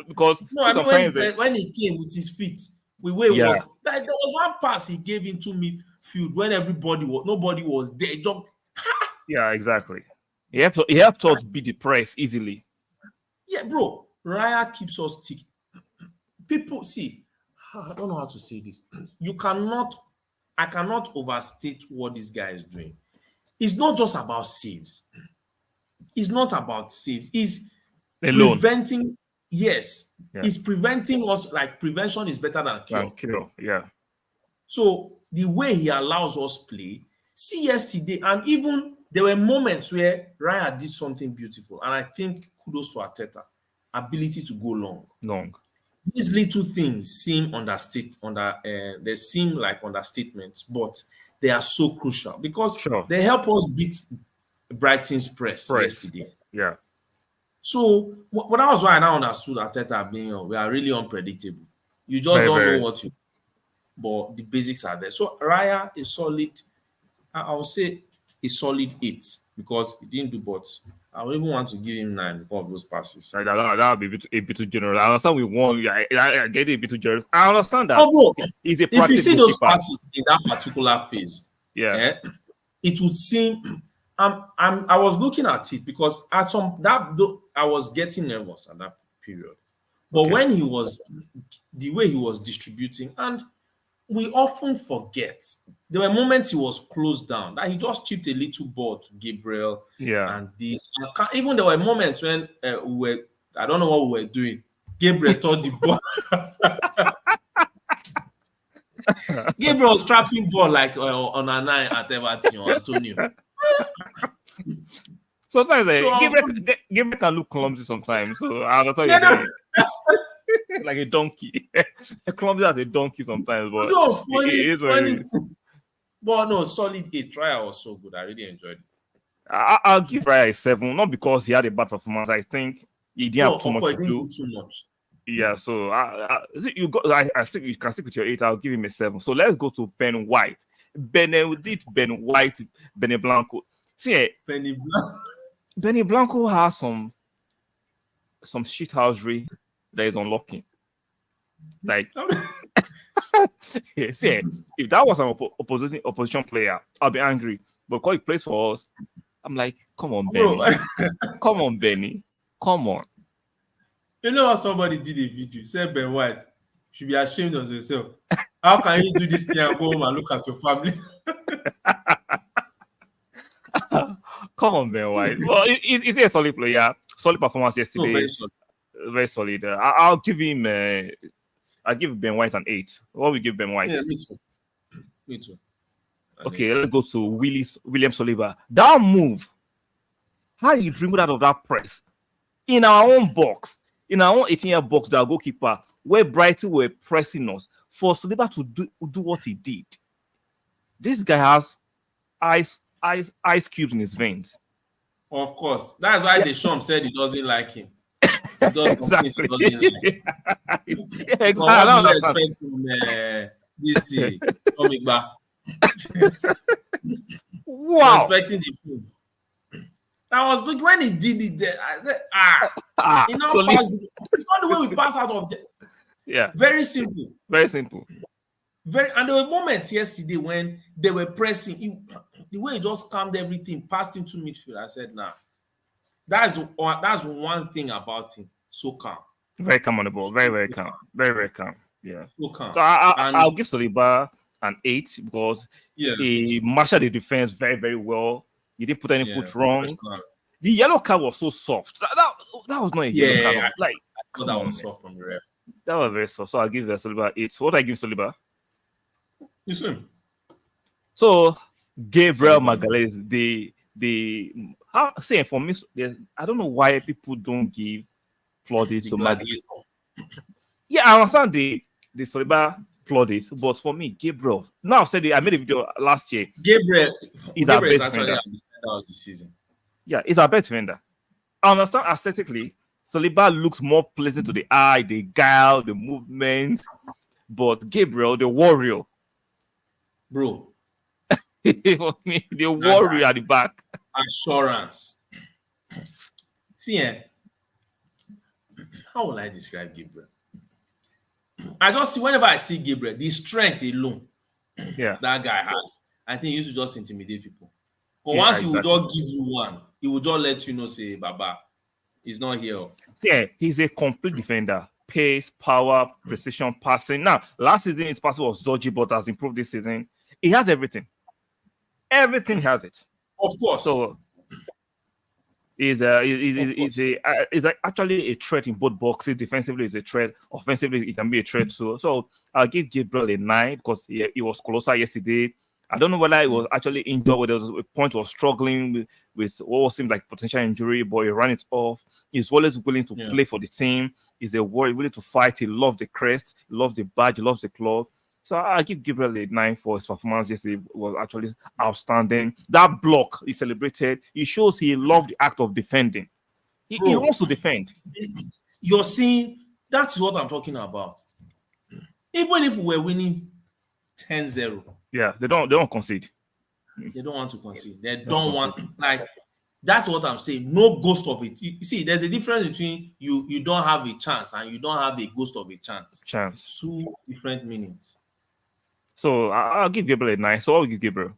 Speaker 1: Because
Speaker 2: when he came with his feet, there was one pass he gave into midfield when nobody was there.
Speaker 1: Yeah, exactly. He helped us beat the press easily.
Speaker 2: Yeah, bro. Raya keeps us ticking. People see, I don't know how to say this. I cannot overstate what this guy is doing. It's not just about saves. It's not about saves. It's preventing. Yes, it's preventing us. Like prevention is better than cure.
Speaker 1: Yeah.
Speaker 2: So the way he allows us play, see yesterday, and even there were moments where Raya did something beautiful, and I think kudos to Arteta, ability to go long. These little things seem they seem like understatements, but they are so crucial because they help us beat Brighton's press yesterday.
Speaker 1: Yeah.
Speaker 2: So that was why I now understood Arteta being we are really unpredictable. You just don't know what you, but the basics are there. So Raya is solid. I would say a solid 8 because he didn't do but. I would even want to give him 9 because of those passes.
Speaker 1: That would be a bit too general. I understand we won. I get it a bit too general. I understand that.
Speaker 2: Oh, bro,
Speaker 1: he's a
Speaker 2: if you see those passes in that particular phase, it would seem. I was looking at it because I was getting nervous at that period. But when he was the way he was distributing, and we often forget there were moments he was closed down that he just chipped a little ball to Gabriel. And this. Even there were moments when I don't know what we were doing. Gabriel taught the ball. Gabriel was trapping ball like on a 9 at Everton or Antonio.
Speaker 1: Sometimes Gabriel can look clumsy sometimes. So I understand like a donkey. Clumsy as a donkey sometimes, but funny.
Speaker 2: But no, solid 8. Raya was so good. I really enjoyed it.
Speaker 1: I'll give Raya a 7, not because he had a bad performance. I think he didn't have too much to do.
Speaker 2: Too much.
Speaker 1: Yeah, so I think you can stick with your 8. I'll give him a 7. So let's go to Ben White. Ben White, Benny Blanco. See, Benny Blanco has some shithousery that is unlocking. Like, see, if that was an opposition player, I'll be angry. But because he plays for us, I'm like, come on, Benny. Come on, Benny. Come on.
Speaker 2: You know how somebody did a video, said Ben White, you should be ashamed of yourself. How can you do this thing and go home and look at your family?
Speaker 1: Come on, Ben White. Well, he's a solid player. Solid performance yesterday.
Speaker 2: No,
Speaker 1: very solid. I'll give him. I'll give Ben White an 8. What we give Ben White?
Speaker 2: Yeah, me too.
Speaker 1: Okay, let's go to William Saliba. That move, how you dribbled out of that press in our own box, in our own 18-year box, that goalkeeper, where Brighton were pressing us, for Saliba to do what he did. This guy has ice cubes in his veins.
Speaker 2: Of course, that's why Deschamps said he doesn't like him. He does
Speaker 1: exactly.
Speaker 2: He doesn't like.
Speaker 1: Exactly.
Speaker 2: What do you expect from this thing? Coming back.
Speaker 1: Wow.
Speaker 2: Expecting the film. I was big when he did it there. I said, it's not the way we pass out of there.
Speaker 1: Yeah.
Speaker 2: Very simple.
Speaker 1: Very simple.
Speaker 2: And there were moments yesterday when they were pressing. The way he just calmed everything, passed into midfield. I said, nah. That's one thing about him. So calm.
Speaker 1: Very calm on the ball. Very, very calm. Very, very calm. Yeah.
Speaker 2: So calm.
Speaker 1: So I'll give Saliba an 8 because he marshaled the defense very, very well. He didn't put any foot wrong. The yellow card was so soft. That was not a yellow card.
Speaker 2: I thought that was soft from the ref.
Speaker 1: That was very soft. So I'll give Saliba 8. So what I give Saliba?
Speaker 2: You swim.
Speaker 1: So Gabriel Magalhaes, for me, I don't know why people don't give plaudits to Magalhaes. Yeah, I understand the Saliba plaudits, but for me, Gabriel. Now I've said it. I made a video last year.
Speaker 2: Gabriel
Speaker 1: is our best
Speaker 2: actually
Speaker 1: defender
Speaker 2: of the season.
Speaker 1: Yeah, he's our best defender. I understand aesthetically, Saliba looks more pleasant to the eye, the guile, the movement, but Gabriel, the warrior,
Speaker 2: bro.
Speaker 1: The warrior at the back.
Speaker 2: Assurance. See, how will I describe Gabriel? I just see whenever I see Gabriel, the strength alone that guy has, I think he used to just intimidate people. But once he will just give you one, he will just let you know, say, Baba, he's not here.
Speaker 1: See, he's a complete defender. Pace, power, precision, passing. Now, last season his passing was dodgy, but has improved this season. He has everything. Everything has it.
Speaker 2: Of course.
Speaker 1: So he's actually a threat in both boxes. Defensively, he's a threat. Offensively, he can be a threat too. So I'll give Gabriel a 9 because he was closer yesterday. I don't know whether he was actually injured, whether there was a point was struggling with what seemed like potential injury, but he ran it off. He's always willing to play for the team. He's a warrior, willing to fight. He loves the crest, he loves the badge, he loves the club. So I give Gabriel a 9 for his performance yesterday. It was actually outstanding. That block he celebrated. It shows he loved the act of defending. He wants to defend.
Speaker 2: You're seeing, that's what I'm talking about. Even if we're winning 10-0.
Speaker 1: Yeah, they don't concede.
Speaker 2: They don't want to concede. They don't want, like, that's what I'm saying. No ghost of it. You see, there's a difference between you don't have a chance and you don't have a ghost of a chance. Two different meanings.
Speaker 1: So I'll give Gabriel a 9. So what will you give Gabriel?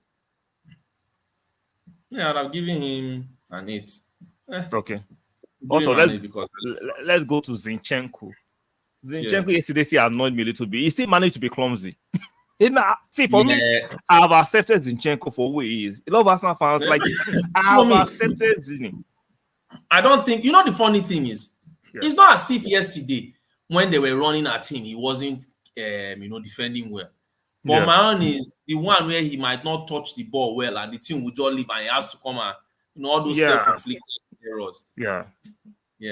Speaker 2: Yeah, I'd have given him an 8.
Speaker 1: Okay. Also, let's go to Zinchenko. Yesterday annoyed me a little bit. He still managed to be clumsy. See, for me, I've accepted Zinchenko for who he is. A lot of Arsenal fans I've accepted Zini.
Speaker 2: I don't think, the funny thing is, it's not as if yesterday when they were running at him, he wasn't, defending well. But my own is the one where he might not touch the ball well and the team will just leave and he has to come and, all those self-inflicted errors.
Speaker 1: Yeah,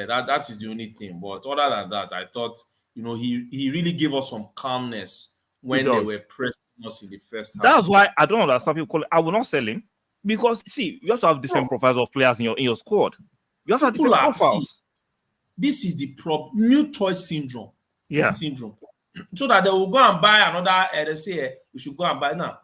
Speaker 2: that is the only thing. But other than that, I thought, he really gave us some calmness when they were pressing us in the first half.
Speaker 1: That's why I don't understand people call it. I will not sell him because see, you have to have different profiles of players in your squad. You have to have different profiles.
Speaker 2: This is the new toy syndrome.
Speaker 1: Yeah.
Speaker 2: Syndrome. So that they will go and buy another. They say we should go and buy now.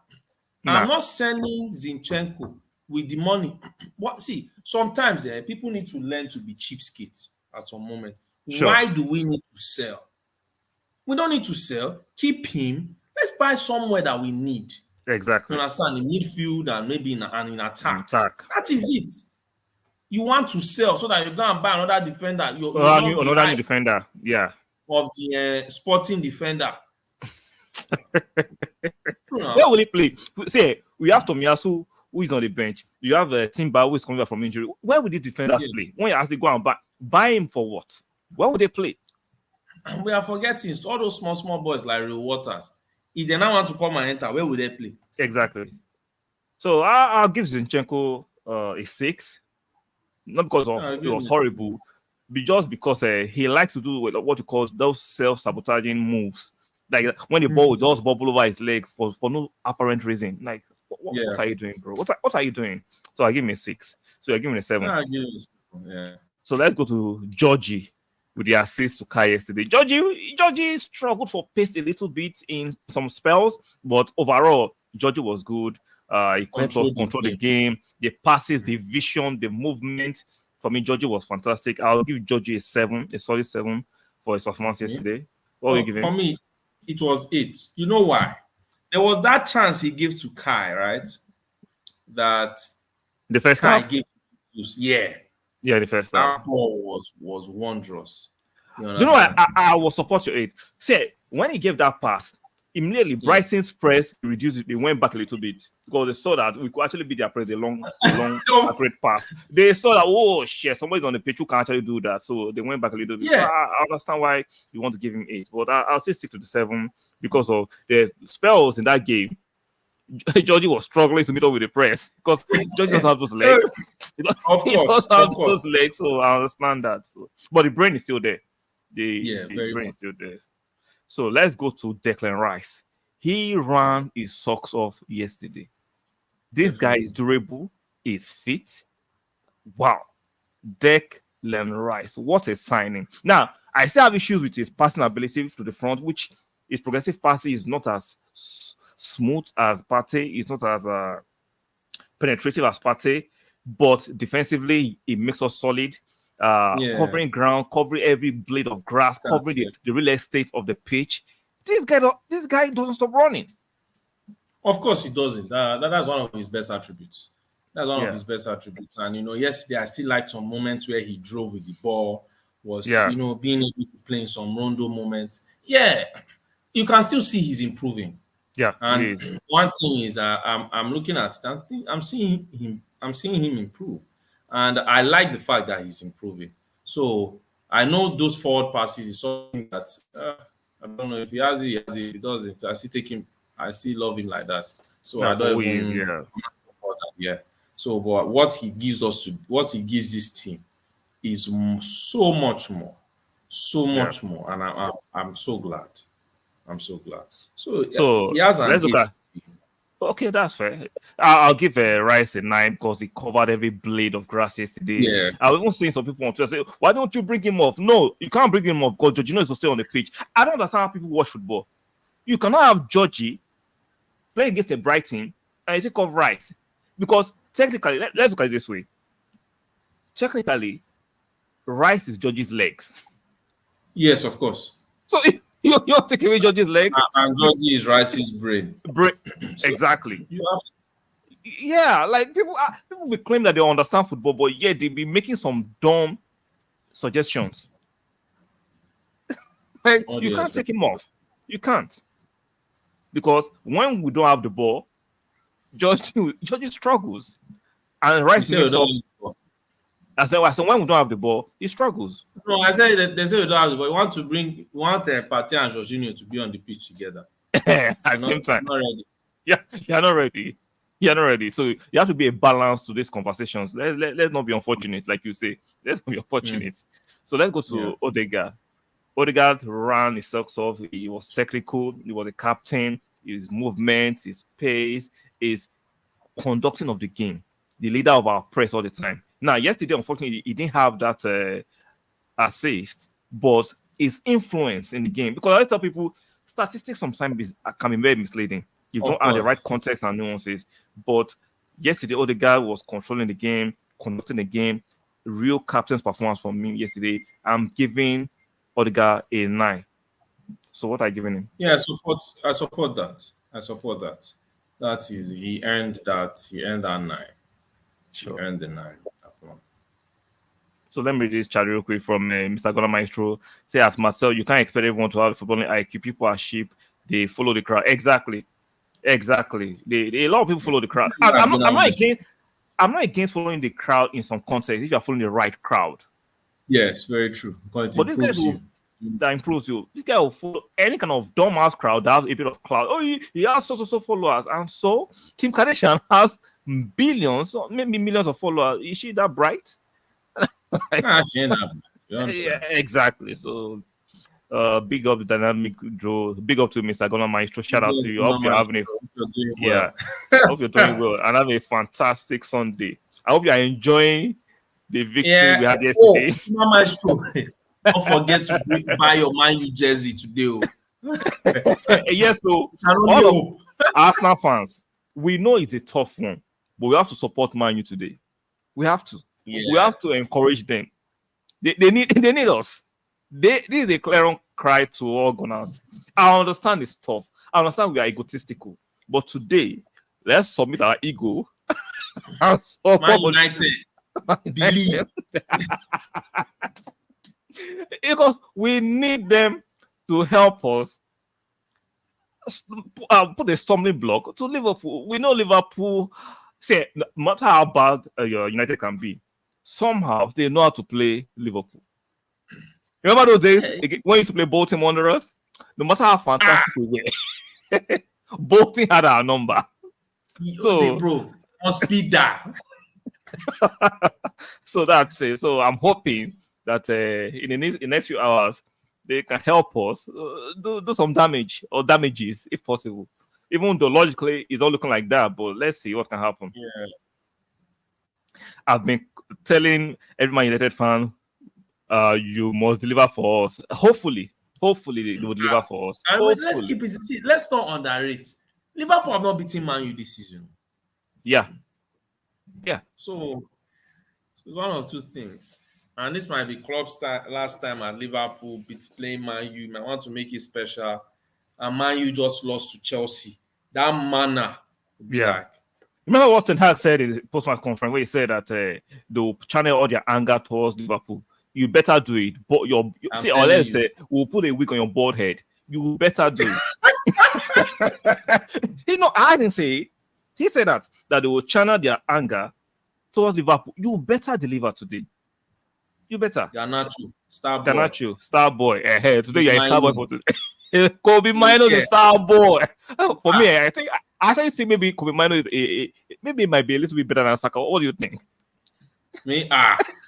Speaker 2: I'm not selling Zinchenko with the money. But see, sometimes people need to learn to be cheapskates at some moment. Sure. Why do we need to sell? We don't need to sell. Keep him. Let's buy somewhere that we need.
Speaker 1: Exactly.
Speaker 2: You understand? In midfield and maybe in attack. That is it. You want to sell so that you go and buy another defender.
Speaker 1: Another new defender. Yeah.
Speaker 2: Of the sporting defender.
Speaker 1: Where will he play? See, we have Tomiyasu who is on the bench. You have Timber who is coming back from injury. Where would these defenders play? When you ask to go and buy him for what? Where would they play?
Speaker 2: And we are forgetting all those small boys like Real Waters. If they now want to come and enter, where would they play?
Speaker 1: Exactly. So I'll give Zinchenko a 6. Not because it was horrible, but just because he likes to do what you call those self-sabotaging moves. Like when the ball does bubble over his leg for no apparent reason. Like, what are you doing, bro? What are you doing? So I give him a 6. So I give him a 7.
Speaker 2: I'll give him a 7. Yeah.
Speaker 1: So let's go to Georgie with the assist to Kai yesterday. Georgie struggled for pace a little bit in some spells, but overall, Georgie was good. He controlled the game, the passes, the vision, the movement. For me, Georgie was fantastic. I'll give Georgie a 7, a solid 7 for his performance yesterday. What will you give him?
Speaker 2: For me, it was 8. You know why? There was that chance he gave to Kai, right? That
Speaker 1: the first half?
Speaker 2: Gave to,
Speaker 1: yeah, the first half.
Speaker 2: That ball was wondrous.
Speaker 1: You know what? I will support your 8. See, when he gave that pass, immediately Brighton's press reduced it. They went back a little bit because they saw that we could actually beat their press a long accurate pass. They saw that, oh shit, somebody's on the pitch who can actually do that. So they went back a little bit.
Speaker 2: Yeah.
Speaker 1: So I understand why you want to give him 8, but I'll still stick to the 7 because of the spells in that game. Georgie was struggling to meet up with the press because Georgie doesn't have those legs. He doesn't have those legs, so I understand that. So, but the brain is still there. The brain is still there. So let's go to Declan Rice. He ran his socks off yesterday. This guy is durable, is fit. Wow. Declan Rice. What a signing. Now, I still have issues with his passing ability to the front, which his progressive passing is not as smooth as Partey. It's not as penetrative as Partey. But defensively, it makes us solid. Covering ground, covering every blade of grass, covering the real estate of the pitch. This guy doesn't stop running.
Speaker 2: Of course he doesn't. That's one of his best attributes. That's one of his best attributes. And yesterday I still liked some moments where he drove with the ball, was being able to play in some rondo moments. Yeah, you can still see he's improving.
Speaker 1: Yeah,
Speaker 2: and one thing is I'm looking at that. I'm seeing him improve. And I like the fact that he's improving. So I know those forward passes is something that I don't know if he has it, if he doesn't. I still take him. I still love him like that. So I
Speaker 1: That's
Speaker 2: don't
Speaker 1: always,
Speaker 2: even
Speaker 1: yeah.
Speaker 2: yeah. So but what he gives this team is so much more, so
Speaker 1: Yeah.
Speaker 2: much more, and I'm so glad. I'm so glad. So he
Speaker 1: So
Speaker 2: has an
Speaker 1: let's look
Speaker 2: age.
Speaker 1: at. Okay, that's fair. I'll give Rice a 9 because he covered every blade of grass yesterday.
Speaker 2: Yeah,
Speaker 1: I was even seeing some people on Twitter say, "Why don't you bring him off?" No, you can't bring him off because Jorginho is to stay on the pitch. I don't understand how people watch football. You cannot have Georgie playing against a Brighton and you take off Rice because technically, let's look at it this way. Technically, Rice is Georgie's legs.
Speaker 2: yes, of course.
Speaker 1: So if you're taking away Georgie's legs,
Speaker 2: And Georgie is Rice's brain. So
Speaker 1: exactly.
Speaker 2: you have
Speaker 1: Yeah, like people will claim that they understand football, but yeah, they be making some dumb suggestions. Like
Speaker 2: all
Speaker 1: you
Speaker 2: the
Speaker 1: can't
Speaker 2: respect.
Speaker 1: take him off. You can't. Because when we don't have the ball, Georgie struggles. And
Speaker 2: You
Speaker 1: Rice
Speaker 2: say we
Speaker 1: makes up.
Speaker 2: don't.
Speaker 1: I said when we don't have the ball, he struggles.
Speaker 2: No, I said that they say we don't have, but we want Partey and Jorginho to be on the pitch together.
Speaker 1: At the same time.
Speaker 2: Not ready.
Speaker 1: Yeah, you're not ready. You're not ready. So you have to be a balance to these conversations. Let's not be unfortunate, like you say. Let's not be unfortunate. So let's go to Odegaard. Odegaard ran his socks off. He was technical. He was a captain. His movement, his pace, his conducting of the game. The leader of our press all the time. Now, yesterday, unfortunately, he didn't have that assist, but his influence in the game. Because I tell people, statistics sometimes can be very misleading. You don't have the right context and nuances. But yesterday, Odegaard was controlling the game, conducting the game. Real captain's performance from me yesterday. I'm giving Odegaard a 9. So what are you giving him?
Speaker 2: Yeah, I support that. That is, he earned that. He earned that 9.
Speaker 1: Sure.
Speaker 2: He earned the 9.
Speaker 1: So let me read this chat real quick from Mr. Gona Maestro. Say, as Marcel, you can't expect everyone to have footballing IQ. People are sheep. They follow the crowd. Exactly. A lot of people follow the crowd. I'm not against following the crowd in some context if you're following the right crowd.
Speaker 2: Yes, very true. But this guy
Speaker 1: that improves you. This guy will follow any kind of dumbass crowd that has a bit of clout. Oh, he has so followers. And so Kim Kardashian has billions, or maybe millions of followers. Is she that bright?
Speaker 2: she ain't that bright.
Speaker 1: Yeah, exactly. So big up the dynamic Joe. Big up to Mr. Gona Maestro. Shout out to you. I hope you're having I hope you're doing well and have a fantastic Sunday. I hope you're enjoying the victory we had yesterday.
Speaker 2: Maestro. Don't forget to buy your Man U jersey today.
Speaker 1: Yes, so all of Arsenal fans, we know it's a tough one, but we have to support Man U today. We have to. Yeah. We have to encourage them. They need us. This is a clear cry to all Gunners. I understand it's tough. I understand we are egotistical, but today let's submit our ego.
Speaker 2: Man United, believe.
Speaker 1: Because we need them to help us put a stumbling block to Liverpool. We know Liverpool, say, no matter how bad your United can be, somehow they know how to play Liverpool. Remember those days when we used to play Bolton Wanderers? No matter how fantastic we were, Bolton had our number.
Speaker 2: So, bro, on speed that.
Speaker 1: So that's it. So I'm hoping that in the next few hours they can help us do some damage or damages if possible. Even though logically it's not looking like that, but let's see what can happen.
Speaker 2: Yeah.
Speaker 1: I've been telling every Man United fan, you must deliver for us. Hopefully they will deliver for us.
Speaker 2: Let's keep it. See, let's not underrate. Liverpool have not beaten Man U this season.
Speaker 1: Yeah.
Speaker 2: So it's one of two things. And this might be club's last time at Liverpool playing Man U. Might want to make it special. And Man U just lost to Chelsea. That manner.
Speaker 1: Like, remember what Ten Hag said in the post-match conference where he said that they'll channel all their anger towards Liverpool. You better do it. But let's say we'll put a wig on your bald head. You better do it. I didn't say it. He said that they will channel their anger towards Liverpool. You better deliver today. You better.
Speaker 2: Garnacho, star boy.
Speaker 1: Garnacho, star boy. Today you're a star boy for today. Kobe Mino, the
Speaker 2: Yeah.
Speaker 1: star boy. For me, I think I actually think maybe Kobe Mino is maybe it might be a little bit better than Saka. What do you think?
Speaker 2: Me,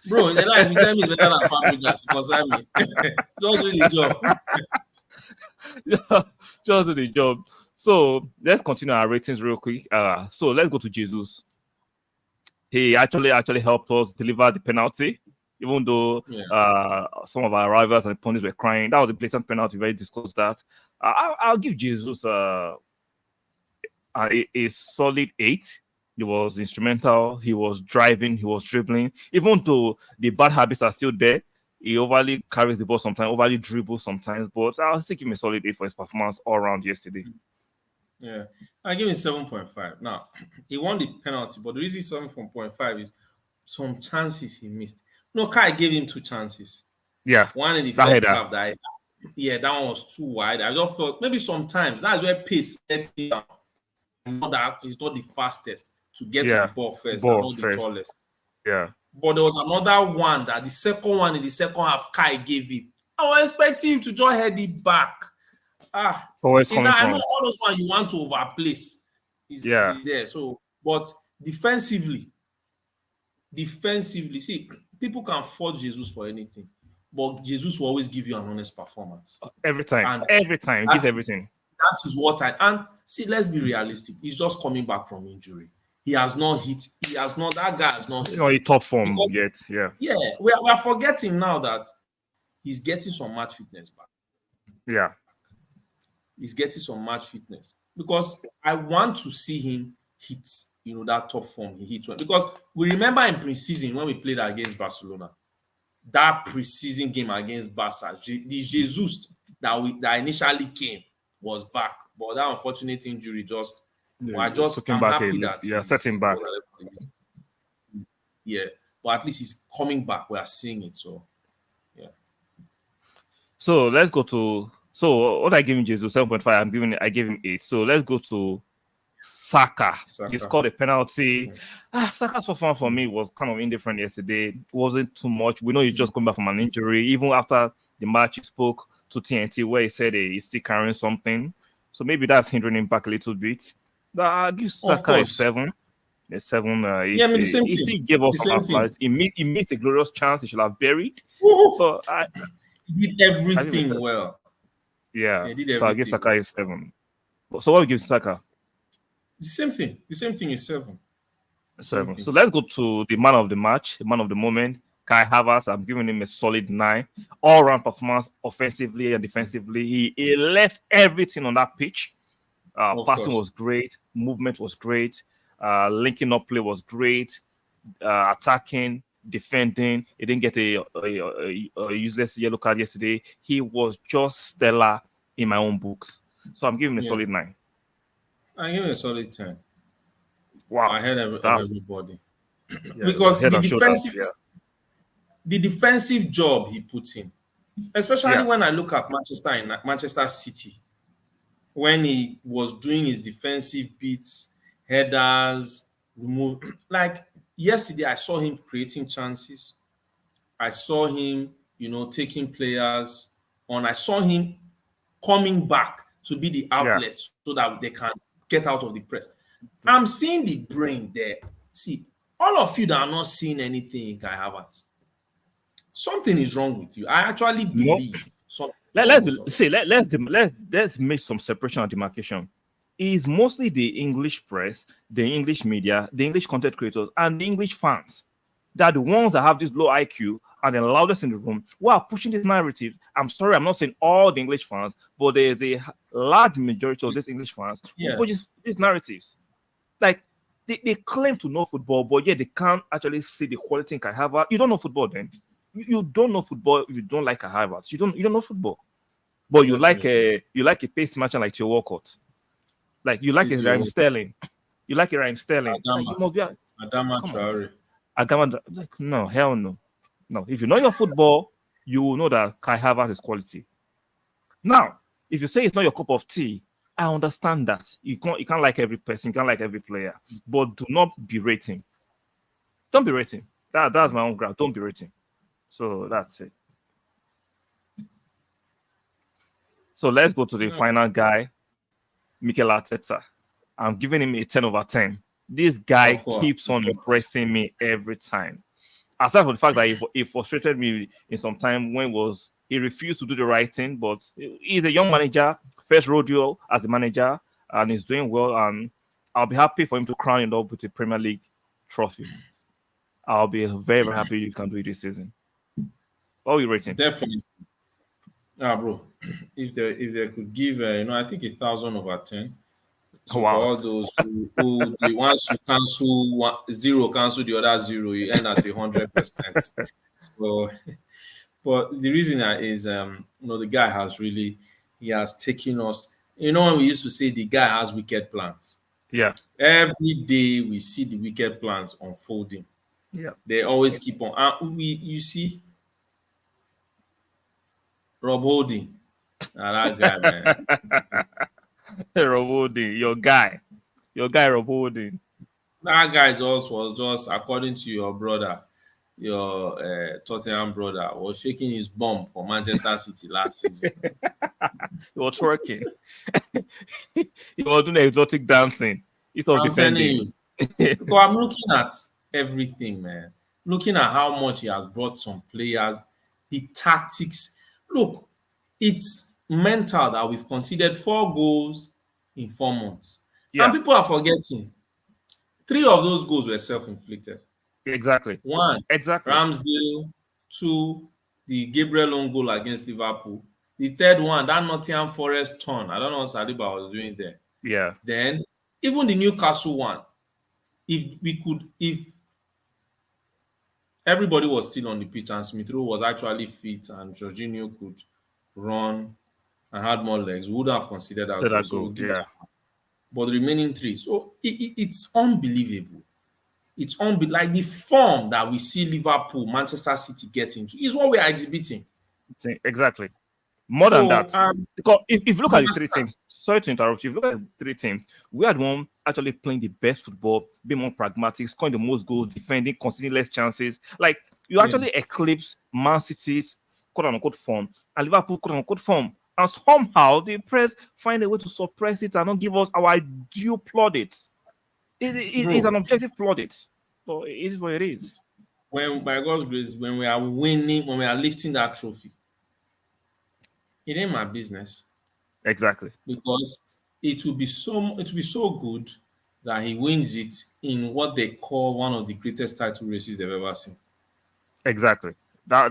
Speaker 2: bro, the life you tell me is better than Fabregas. Concern me. Just do the job.
Speaker 1: Just do the job. So let's continue our ratings real quick. So let's go to Jesus. He actually helped us deliver the penalty, even though some of our rivals and opponents were crying. That was a blatant penalty. We already discussed that. I'll give Jesus a solid 8. He was instrumental. He was driving. He was dribbling. Even though the bad habits are still there, he overly carries the ball sometimes, overly dribbles sometimes. But I'll still give him a solid 8 for his performance all around yesterday.
Speaker 2: Yeah, I give him 7.5. Now, he won the penalty, but the reason 7.5 is some chances he missed. No, Kai gave him 2 chances.
Speaker 1: Yeah,
Speaker 2: one in the first half that one was too wide. I just felt maybe sometimes that's where pace let him down. Not that he's not the fastest to get to the ball first, and not the tallest.
Speaker 1: Yeah.
Speaker 2: But there was another one that the second one in the second half, Kai gave him. I was expecting him to just head it back. I know all those ones you want to overplace. Is there. So, but defensively, see, people can fault Jesus for anything, but Jesus will always give you an honest performance.
Speaker 1: Every time. He gives everything.
Speaker 2: That is what and see, let's be realistic. He's just coming back from injury. He has not hit. That guy has not hit.
Speaker 1: He's top form yet. Yeah.
Speaker 2: Yeah. We are forgetting now that he's getting some match fitness back.
Speaker 1: Yeah.
Speaker 2: He's getting some match fitness because I want to see him hit, that top form he hit. Because we remember in preseason when we played against Barcelona, that preseason game against Barca, the Jesus that initially came was back, but that unfortunate injury I'm happy that
Speaker 1: set him back.
Speaker 2: Yeah, but at least he's coming back. We are seeing it. So, yeah.
Speaker 1: So let's go to. So what I give him Jesus 7.5. I gave him 8. So let's go to Saka. He scored a penalty. Saka's performance for me was kind of indifferent yesterday. It wasn't too much. We know he's just coming back from an injury. Even after the match, he spoke to TNT where he said he's still carrying something. So maybe that's hindering him back a little bit. But I'll give Saka a 7. A 7. He still gave us some flights. He missed a glorious chance he should have buried. So
Speaker 2: he did everything well.
Speaker 1: Yeah. So I give Saka a 7. So what we give Saka?
Speaker 2: The same thing. The same thing is 7.
Speaker 1: 7. So let's go to the man of the match, the man of the moment, Kai Havertz. I'm giving him a solid 9. All-round performance, offensively and defensively. He left everything on that pitch. Passing was great. Movement was great. Linking up play was great. Attacking, defending. He didn't get a useless yellow card yesterday. He was just stellar in my own books. So I'm giving him a solid 9.
Speaker 2: I give him a solid 10.
Speaker 1: Wow.
Speaker 2: I heard everybody. Because the defensive job he puts in, especially when I look at Manchester City, when he was doing his defensive beats, headers, remove. Like yesterday, I saw him creating chances. I saw him, taking players on. I saw him coming back to be the outlet so that they can get out of the press. I'm seeing the brain there. See, all of you that are not seeing anything in Kai Havertz, something is wrong with you. I actually believe.
Speaker 1: Let's make some separation and demarcation. It's mostly the English press, the English media, the English content creators, and the English fans that are the ones that have this low IQ and the loudest in the room who are pushing this narrative. I'm sorry, I'm not saying all the English fans, but there's a large majority of these English fans who push these narratives. Like they claim to know football, but yet they can't actually see the quality in Kai Havertz. You don't know football then. You don't know football if you don't like Kai Havertz. You don't know football. But you like a pace matcher like Theo Walcott. Like you like a Raheem Sterling. You like a Raheem Sterling.
Speaker 2: Adama Traore.
Speaker 1: Like, no, hell no. No, if you know your football, you will know that Kai Havertz is quality. Now, if you say it's not your cup of tea, I understand that. You can't like every person, you can't like every player, but do not berate him. Don't berate him. That's my own ground. Don't berate him. So that's it. So let's go to the final guy, Mikel Arteta. I'm giving him a 10 over 10. This guy keeps on impressing me every time. Aside from the fact that he frustrated me in some time when he refused to do the right thing, but he's a young manager, first rodeo as a manager, and he's doing well. And I'll be happy for him to crown it up with a Premier League trophy. I'll be very, very happy if you can do it this season. What are you rating?
Speaker 2: Definitely. Bro, if they could give, I think 1,000 over 10. So
Speaker 1: wow.
Speaker 2: For all those who once you cancel zero, cancel the other zero, you end at 100%. So, but the reason is, the guy he has taken us. When we used to say the guy has wicked plans.
Speaker 1: Yeah.
Speaker 2: Every day we see the wicked plans unfolding.
Speaker 1: Yeah.
Speaker 2: They always keep on. You see, Rob Holding, that guy, man.
Speaker 1: Rob Holding, your guy Rob Holding.
Speaker 2: That guy was just according to your brother, your Tottenham brother, was shaking his bum for Manchester City last season.
Speaker 1: He was twerking. He was doing exotic dancing. He's all defending.
Speaker 2: Because I'm looking at everything, man. Looking at how much he has brought some players, the tactics. Look, it's mental that we've conceded 4 goals in 4 months. Yeah. And people are forgetting 3 of those goals were self-inflicted.
Speaker 1: Exactly.
Speaker 2: 1,
Speaker 1: exactly.
Speaker 2: Ramsdale. 2, the Gabriel own goal against Liverpool. The 3rd one, that Nottingham Forest turn. I don't know what Saliba was doing there.
Speaker 1: Yeah.
Speaker 2: Then, even the Newcastle one, if everybody was still on the pitch and Smith Rowe was actually fit and Jorginho could run and had more legs, we would have considered that goal.
Speaker 1: So yeah.
Speaker 2: But the remaining 3, so it's unbelievable. It's like the form that we see Liverpool, Manchester City get into is what we are exhibiting.
Speaker 1: Exactly. More than that. Because if you look at the 3 teams, sorry to interrupt you, if you look at the 3 teams, we are the one actually playing the best football, being more pragmatic, scoring the most goals, defending, conceding less chances. Like, you actually eclipse Man City's quote-unquote form and Liverpool quote-unquote form. And somehow the press find a way to suppress it and not give us our due plaudits. It's an objective plaudit. So it is what it is.
Speaker 2: When, by God's grace, when we are winning, when we are lifting that trophy, it ain't my business.
Speaker 1: Exactly.
Speaker 2: Because it will be so good that he wins it in what they call one of the greatest title races they've ever seen.
Speaker 1: Exactly. That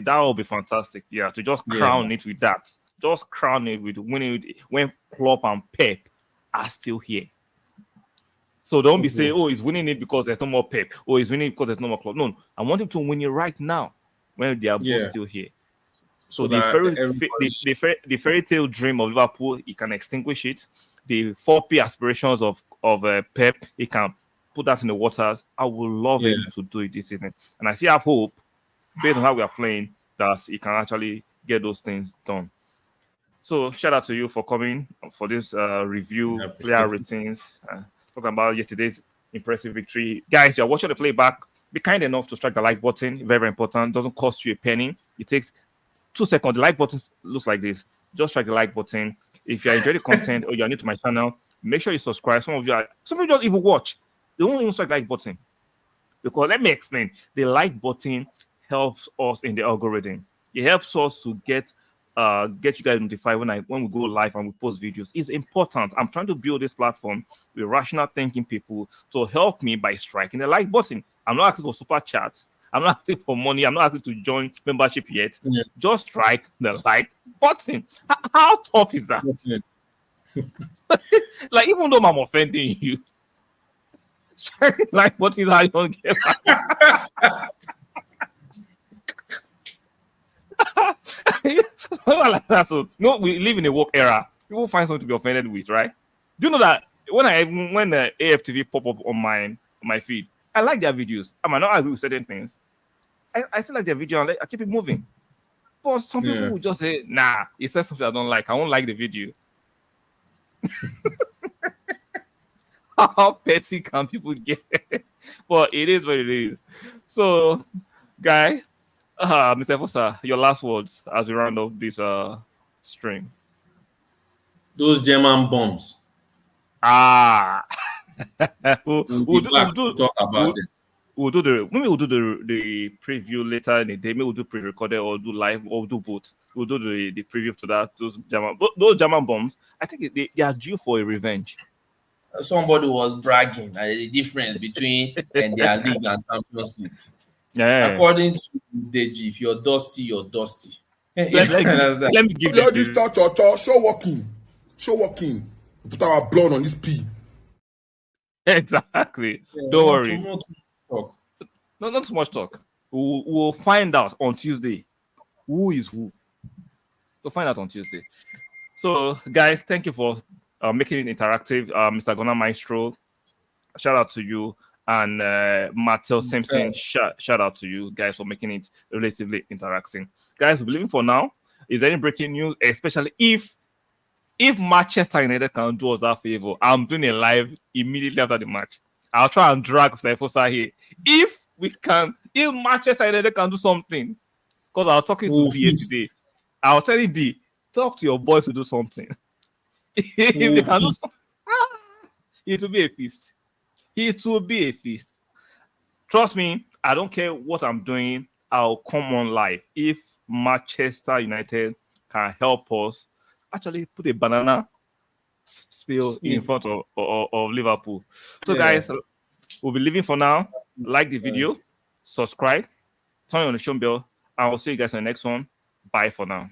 Speaker 1: will be fantastic. Yeah, to just crown it with that. Just crown it with winning it when Klopp and Pep are still here. So don't be saying, oh, he's winning it because there's no more Pep. Or he's winning it because there's no more Klopp. No, I want him to win it right now when they are both still here. So the fairy tale dream of Liverpool, he can extinguish it. The 4P aspirations of Pep, he can put that in the waters. I would love him to do it this season. And I still have hope, based on how we are playing, that he can actually get those things done. So shout out to you for coming for this review, player ratings, talking about yesterday's impressive victory. Guys, you're watching the playback. Be kind enough to strike the like button. Very, very important. It doesn't cost you a penny. It takes 2 seconds. The like button looks like this. Just strike the like button. If you enjoy the content or you're new to my channel, make sure you subscribe. Some of you don't even watch. They won't even strike the like button. Because let me explain. The like button helps us in the algorithm. It helps us to get you guys notified when we go live and we post videos. It's important. I'm trying to build this platform with rational thinking people to help me by striking the like button. I'm not asking for super chats. I'm not asking for money. I'm not asking to join membership yet. Yeah. Just strike the like button. How tough is that? Like, even though I'm offending you, striking the like button is how you don't get like that. So no, we live in a woke era. People find something to be offended with, right? Do you know that when the AFTV pop up on my feed, I like their videos. I might not agree with certain things. I still like their video and I keep it moving. But some people will just say, nah, it says something I don't like. I won't like the video. How petty can people get? But it is what it is. So, guy, Mr. Foster, your last words as we round off this stream.
Speaker 2: Those German bombs.
Speaker 1: Ah, we'll,
Speaker 2: We'll
Speaker 1: we'll
Speaker 2: be
Speaker 1: do,
Speaker 2: back to talk about
Speaker 1: we'll,
Speaker 2: them.
Speaker 1: we'll do the preview later in the day. Maybe we'll do pre-recorded or do live or do both. We'll do the preview to that. Those German bombs. I think they are due for a revenge.
Speaker 2: Somebody was bragging at the difference between and their league and Champions League.
Speaker 1: Yeah.
Speaker 2: According to Deji, if you're dusty, you're dusty.
Speaker 1: Let me give
Speaker 3: All
Speaker 1: you
Speaker 3: this show working. Put our blood on this P.
Speaker 1: exactly.
Speaker 2: Yeah,
Speaker 1: Don't worry.
Speaker 2: Not too talk.
Speaker 1: Not too much talk. We'll find out on Tuesday who is who. We'll find out on Tuesday. So, guys, thank you for making it interactive. Mr. Gona Maestro, shout out to you. And Mattel Simpson, shout out to you guys for making it relatively interacting. Guys, we'll be leaving for now. Is there any breaking news? Especially if Manchester United can do us that favor, I'm doing a live immediately after the match. I'll try and drag Saifosa here. If Manchester United can do something, because I was talking to D today, I was telling D, talk to your boys to do something. If they can do something, it will be a feast. It will be a feast. Trust me, I don't care what I'm doing. I'll come on live. If Manchester United can help us actually put a banana spill in front of Liverpool. So, guys, we'll be leaving for now. Like the video, subscribe, turn on the show bell, and I'll see you guys in the next one. Bye for now.